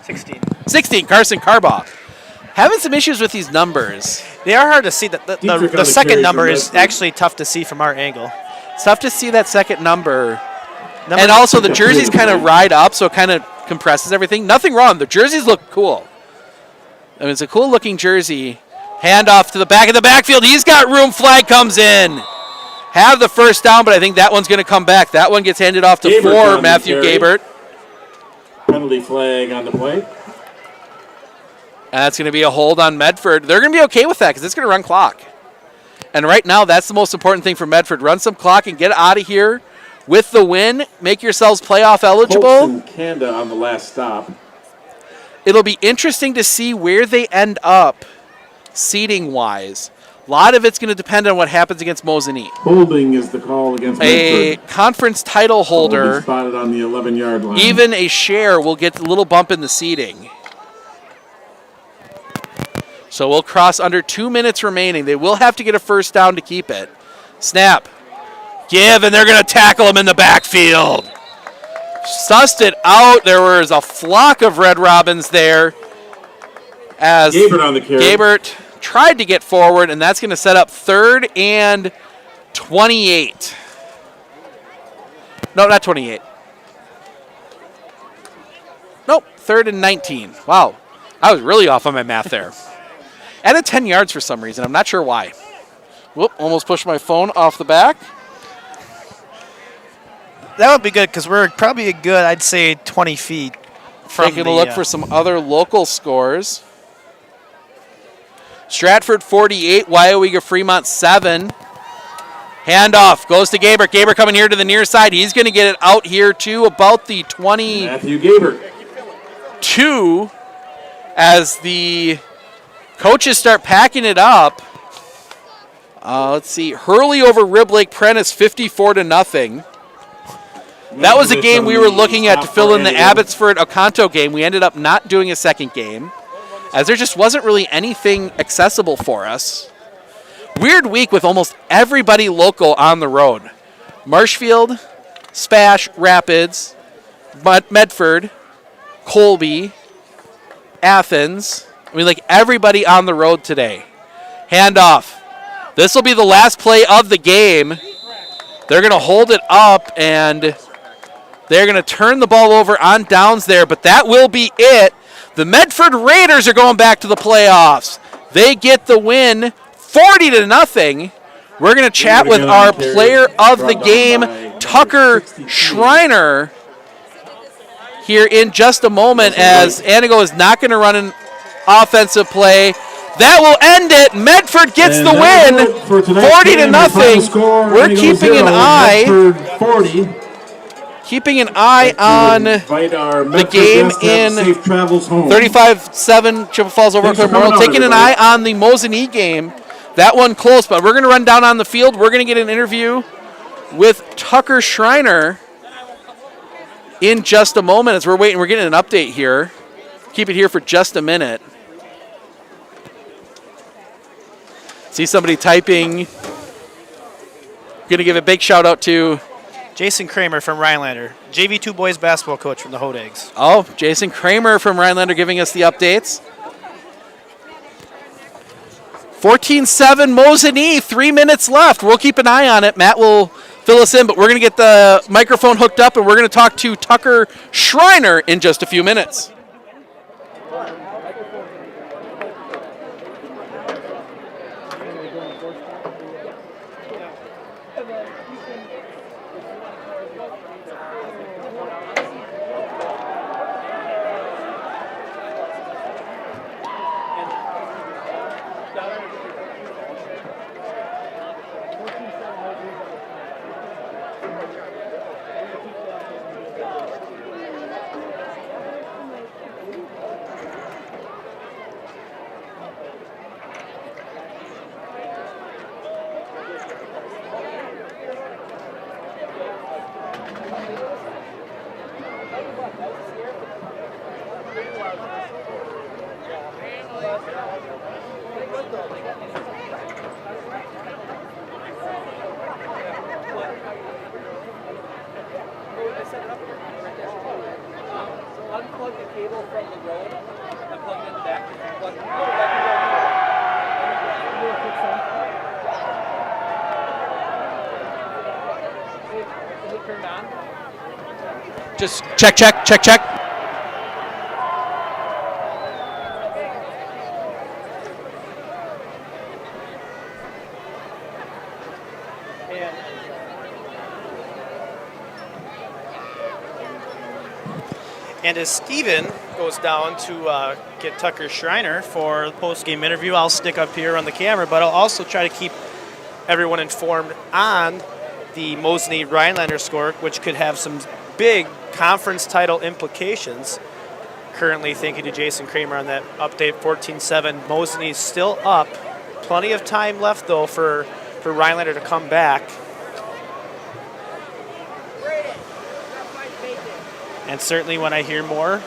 16. 16, Carson Carbaugh. Having some issues with these numbers. They are hard to see. The second number is actually tough to see from our angle. It's tough to see that second number. And also the jerseys kind of ride up, so it kind of compresses everything. Nothing wrong. The jerseys look cool. I mean, it's a cool looking jersey. Handoff to the back of the backfield. He's got room. Flag comes in. Have the first down, but I think that one's going to come back. That one gets handed off to 4, Matthew Gabert. Penalty flag on the play. And that's going to be a hold on Medford. They're going to be okay with that because it's going to run clock. And right now, that's the most important thing for Medford. Run some clock and get out of here with the win. Make yourselves playoff eligible. Colson Kanda on the last stop. It'll be interesting to see where they end up seeding-wise. A lot of it's going to depend on what happens against Mosinee. Holding is the call against a Medford. Conference title holder, spotted on the 11-yard line. Even a share will get a little bump in the seeding. So we'll cross under 2 minutes remaining. They will have to get a first down to keep it. Snap. Give, and they're going to tackle him in the backfield. sussed it out. There was a flock of Red Robins there as Gabert on the carry. Gabert tried to get forward, and that's going to set up 3rd and 28. No, not 28. Nope, 3rd and 19. Wow, I was really off on my math there. Added 10 yards for some reason. I'm not sure why. Whoop, almost pushed my phone off the back. That would be good because we're probably a good, I'd say, 20 feet from Taking a look for some other local scores. Stratford 48, Wyowega Fremont 7. Handoff goes to Gabert. Gabert coming here to the near side. He's going to get it out here to about the 22 Matthew Gabert. as the coaches start packing it up. Let's see. Hurley over Rib Lake Prentice 54-0. That was a game we were looking at to fill in the Abbotsford-Oconto game. We ended up not doing a second game, as there just wasn't really anything accessible for us. Weird week with almost everybody local on the road. Marshfield, Spash, Rapids, Medford, Colby, Athens. I mean, like everybody on the road today. Handoff. This will be the last play of the game. They're going to hold it up, and they're going to turn the ball over on downs there, but that will be it. The Medford Raiders are going back to the playoffs. They get the win 40-0. We're going to chat with our player of the game, Tucker Schreiner, here in just a moment, as Antigo is not going to run an offensive play. That will end it. Medford gets the win, 40-0. We're keeping an eye on the game in 35-7 Chippewa Falls Overclock Memorial. Taking an eye on the Mosinee game. That one close, but we're going to run down on the field. We're going to get an interview with Tucker Schreiner in just a moment as we're waiting. We're getting an update here. Keep it here for just a minute. See somebody typing. Going to give a big shout out to Jason Kramer from Rhinelander, JV2 boys basketball coach from the Hodags. Oh, Jason Kramer from Rhinelander giving us the updates. 14-7 Mosinee, 3 minutes left. We'll keep an eye on it. Matt will fill us in, but we're going to get the microphone hooked up, and we're going to talk to Tucker Schreiner in just a few minutes. Just check. And as Steven goes down to get Tucker Schreiner for the post-game interview, I'll stick up here on the camera, but I'll also try to keep everyone informed on the Mosinee Rhinelander score, which could have some big conference title implications. Currently, thank you to Jason Kramer on that update, 14-7. Mosinee still up. Plenty of time left, though, for Rhinelander to come back. And certainly when I hear more,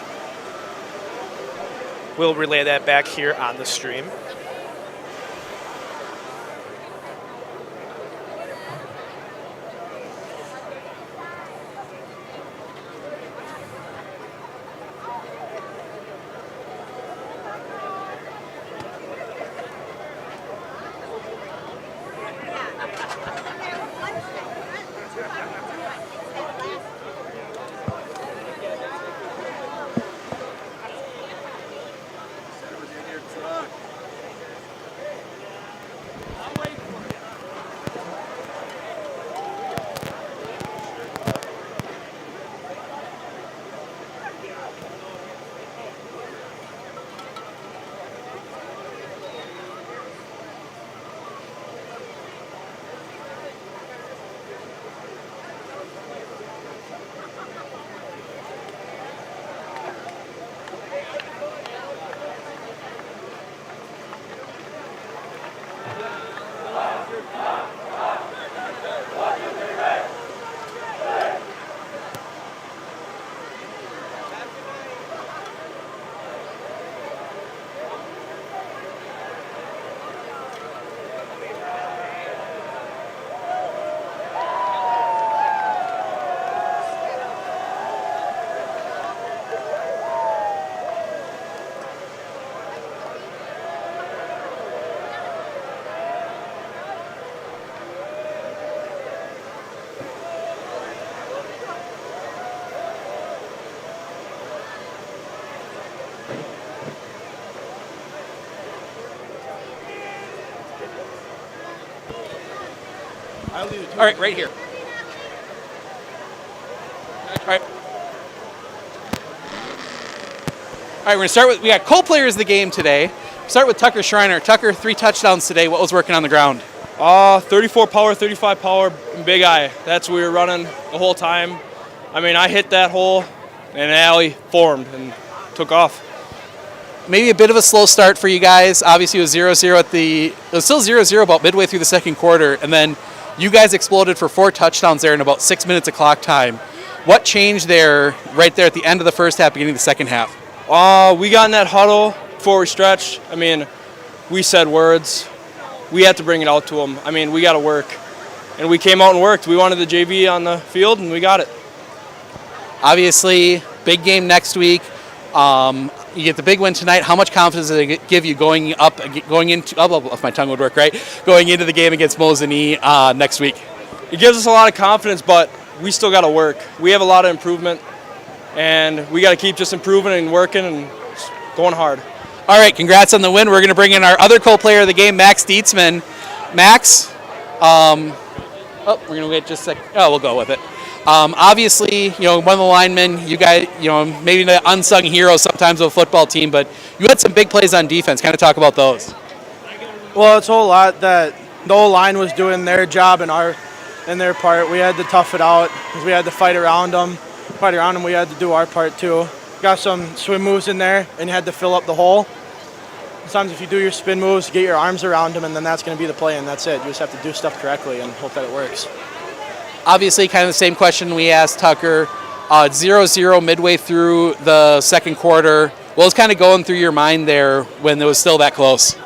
we'll relay that back here on the stream. All right, right here. All right. All right, we're going to start with, we got co-players of the game today. Start with Tucker Schreiner. Tucker, 3 touchdowns today. What was working on the ground? 34 power, 35 power, and big eye. That's what we were running the whole time. I mean, I hit that hole, and the alley formed and took off. Maybe a bit of a slow start for you guys. Obviously, it was 0-0 it was still 0-0 about midway through the second quarter, and then you guys exploded for 4 touchdowns there in about 6 minutes of clock time. What changed there, right there at the end of the first half, beginning of the second half? We got in that huddle before we stretched. I mean, we said words. We had to bring it out to them. I mean, we got to work. And we came out and worked. We wanted the JV on the field, and we got it. Obviously, big game next week. You get the big win tonight. How much confidence does it give you going into if my tongue would work right, going into the game against Mosinee next week? It gives us a lot of confidence, but we still got to work. We have a lot of improvement, and we got to keep just improving and working and going hard. All right, congrats on the win. We're going to bring in our other co-player of the game, Max Dietzman. Max, we're going to wait just a second. Oh, we'll go with it. Obviously, one of the linemen, you guys, maybe the unsung hero sometimes of a football team, but you had some big plays on defense. Kind of talk about those. Well, it's a whole lot that the whole line was doing their job in their part. We had to tough it out because we had to fight around them. We had to do our part too. Got some swim moves in there, and you had to fill up the hole. Sometimes if you do your spin moves, get your arms around them, and then that's going to be the play, and that's it. You just have to do stuff correctly and hope that it works. Obviously, kind of the same question we asked Tucker. 0-0 midway through the second quarter. What was kind of going through your mind there when it was still that close?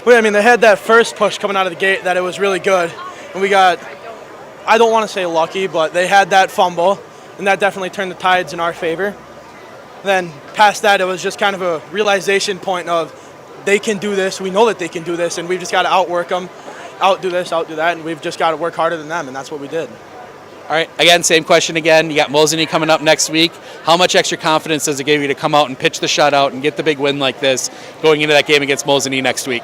Well, I mean, they had that first push coming out of the gate that it was really good. And we got, I don't want to say lucky, but they had that fumble, and that definitely turned the tides in our favor. Then past that, it was just kind of a realization point of they can do this. We know that they can do this, and we've just got to outwork them, outdo this, outdo that, and we've just got to work harder than them, and that's what we did. All right, again, same question again. You got Mosinee coming up next week. How much extra confidence does it give you to come out and pitch the shutout and get the big win like this going into that game against Mosinee next week?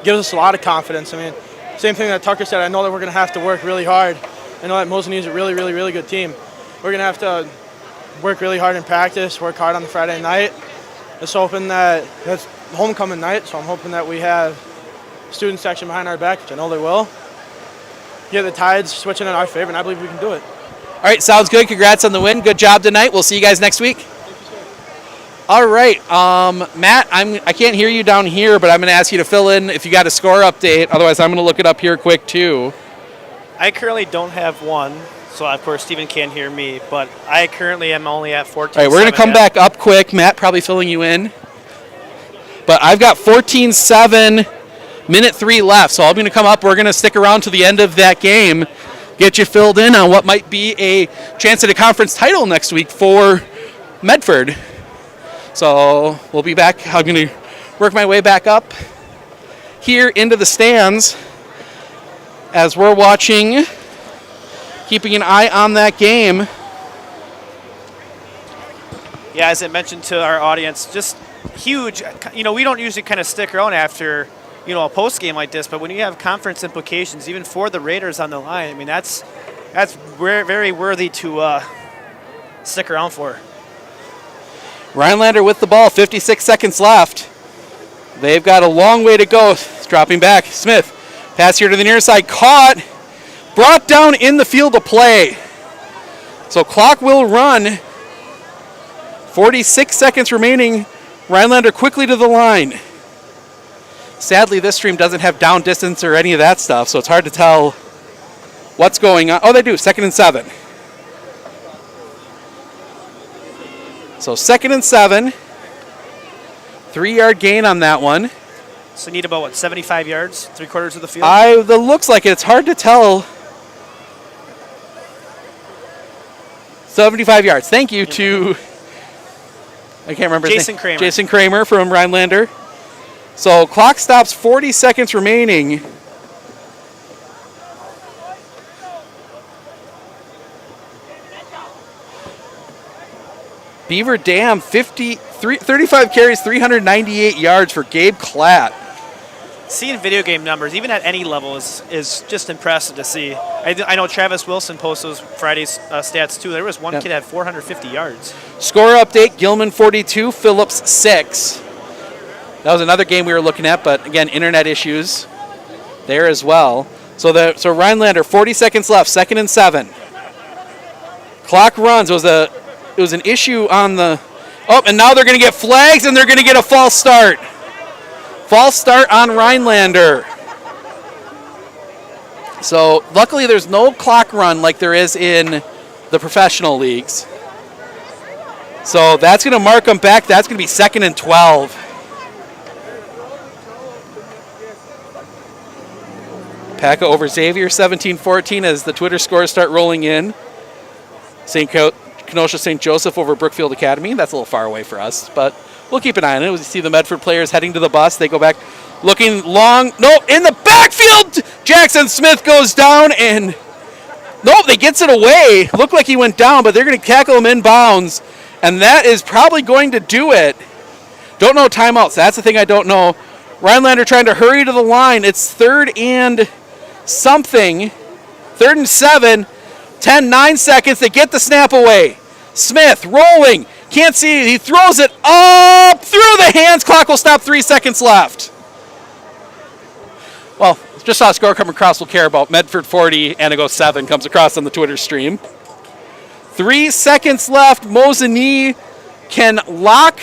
Gives us a lot of confidence. I mean, same thing that Tucker said. I know that we're going to have to work really hard. I know that Mosinee is a really, really, really good team. We're going to have to work really hard in practice, work hard on the Friday night. Just hoping that that's homecoming night, so I'm hoping that we have student section behind our back, which I know they will. Get the tides switching in our favor, and I believe we can do it. All right, sounds good. Congrats on the win. Good job tonight. We'll see you guys next week. All right, Matt, I can't hear you down here, but I'm going to ask you to fill in if you got a score update. Otherwise, I'm going to look it up here quick, too. I currently don't have one, so of course Steven can't hear me, but I currently am only at 14-7. All right, we're going to come back up quick. Matt probably filling you in. But I've got 14-7. Minute 3 left, so I'm going to come up. We're going to stick around to the end of that game, get you filled in on what might be a chance at a conference title next week for Medford. So we'll be back. I'm going to work my way back up here into the stands as we're watching, keeping an eye on that game. Yeah, as I mentioned to our audience, just huge. We don't usually kind of stick around after a post game like this, but when you have conference implications, even for the Raiders on the line, I mean that's very worthy to stick around for. Rhinelander with the ball, 56 seconds left. They've got a long way to go. It's dropping back. Smith, pass here to the near side, caught, brought down in the field of play. So clock will run. 46 seconds remaining. Rhinelander quickly to the line. Sadly, this stream doesn't have down distance or any of that stuff, so it's hard to tell what's going on. Oh, they do. 2nd and 7. So 2nd and 7. 3-yard gain on that one. So need about, 75 yards? 3/4 of the field? That looks like it. It's hard to tell. 75 yards. Thank you to, I can't remember his name. Kramer. Jason Kramer from Rhinelander. So clock stops, 40 seconds remaining. Beaver Dam, 35 carries, 398 yards for Gabe Klatt. seeing video game numbers, even at any level, is just impressive to see. I know Travis Wilson posts those Friday's stats too. There was one kid had 450 yards. Score update, Gilman 42, Phillips 6. That was another game we were looking at, but again, internet issues there as well. So Rhinelander, 40 seconds left, 2nd and 7. Clock runs. It was an issue on the... Oh, and now they're going to get flags, and they're going to get a false start. False start on Rhinelander. So luckily there's no clock run like there is in the professional leagues. So that's going to mark them back. That's going to be 2nd and 12. Paca over Xavier, 17-14 as the Twitter scores start rolling in. Kenosha St. Joseph over Brookfield Academy. That's a little far away for us, but we'll keep an eye on it. We see the Medford players heading to the bus. They go back looking long. No, in the backfield, Jackson Smith goes down, and nope, they gets it away. Looked like he went down, but they're going to tackle him in bounds, and that is probably going to do it. Don't know timeouts. That's the thing I don't know. Rhinelander trying to hurry to the line. It's 3rd and something. 3rd and 7. 9 seconds. They get the snap away. Smith rolling. Can't see it. He throws it up through the hands. Clock will stop. 3 seconds left. Well, just saw a score come across. We'll care about. Medford 40, Antigo 7 comes across on the Twitter stream. 3 seconds left. Mosinee can lock.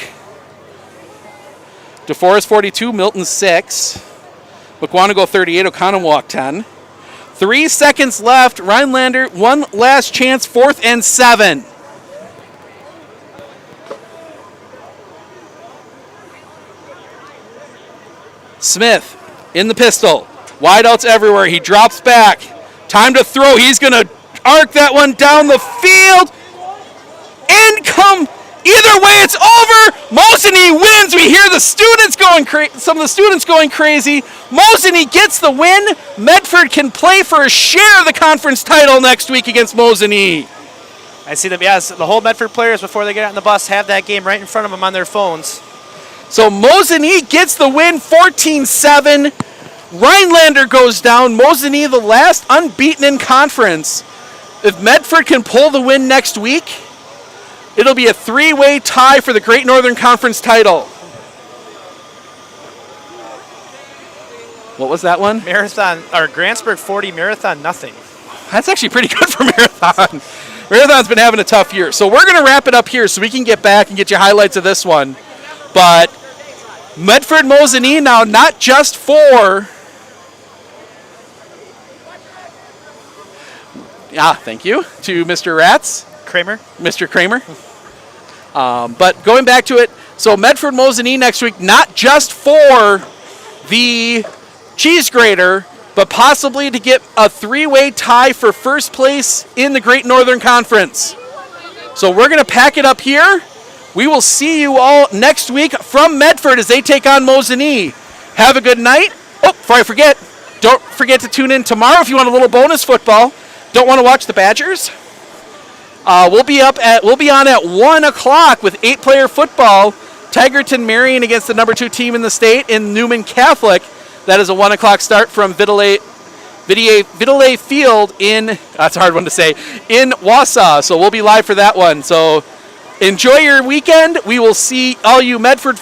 DeForest 42, Milton 6. Mukwonago 38, Oconomowoc 10. 3 seconds left. Rhinelander, one last chance, 4th and 7. Smith in the pistol. Wideouts everywhere. He drops back. Time to throw. He's going to arc that one down the field. Income. Either way, it's over. Mosinee wins. We hear the students going some of the students going crazy. Mosinee gets the win. Medford can play for a share of the conference title next week against Mosinee. I see them, yes. The whole Medford players, before they get on the bus, have that game right in front of them on their phones. So Mosinee gets the win, 14-7. Rhinelander goes down. Mosinee, the last unbeaten in conference. If Medford can pull the win next week, it'll be a 3-way tie for the Great Northern Conference title. What was that one? Marathon, or Grantsburg 40, Marathon nothing. That's actually pretty good for Marathon. Marathon's been having a tough year. So we're going to wrap it up here so we can get back and get you highlights of this one. But Medford Mosinee now not just for... thank you to Mr. Ratz. Mr. Kramer. But going back to it, so Medford Mosinee next week, not just for the cheese grater, but possibly to get a 3-way tie for first place in the Great Northern Conference. So we're going to pack it up here. We will see you all next week from Medford as they take on Mosinee. Have a good night. Oh, before I forget, don't forget to tune in tomorrow if you want a little bonus football. Don't want to watch the Badgers? We'll be on at 1 o'clock with 8-player football. Tigerton Marion against the number 2 team in the state in Newman Catholic. That is a 1 o'clock start from Vitale Field in, that's a hard one to say, in Wausau. So we'll be live for that one. So enjoy your weekend. We will see all you Medford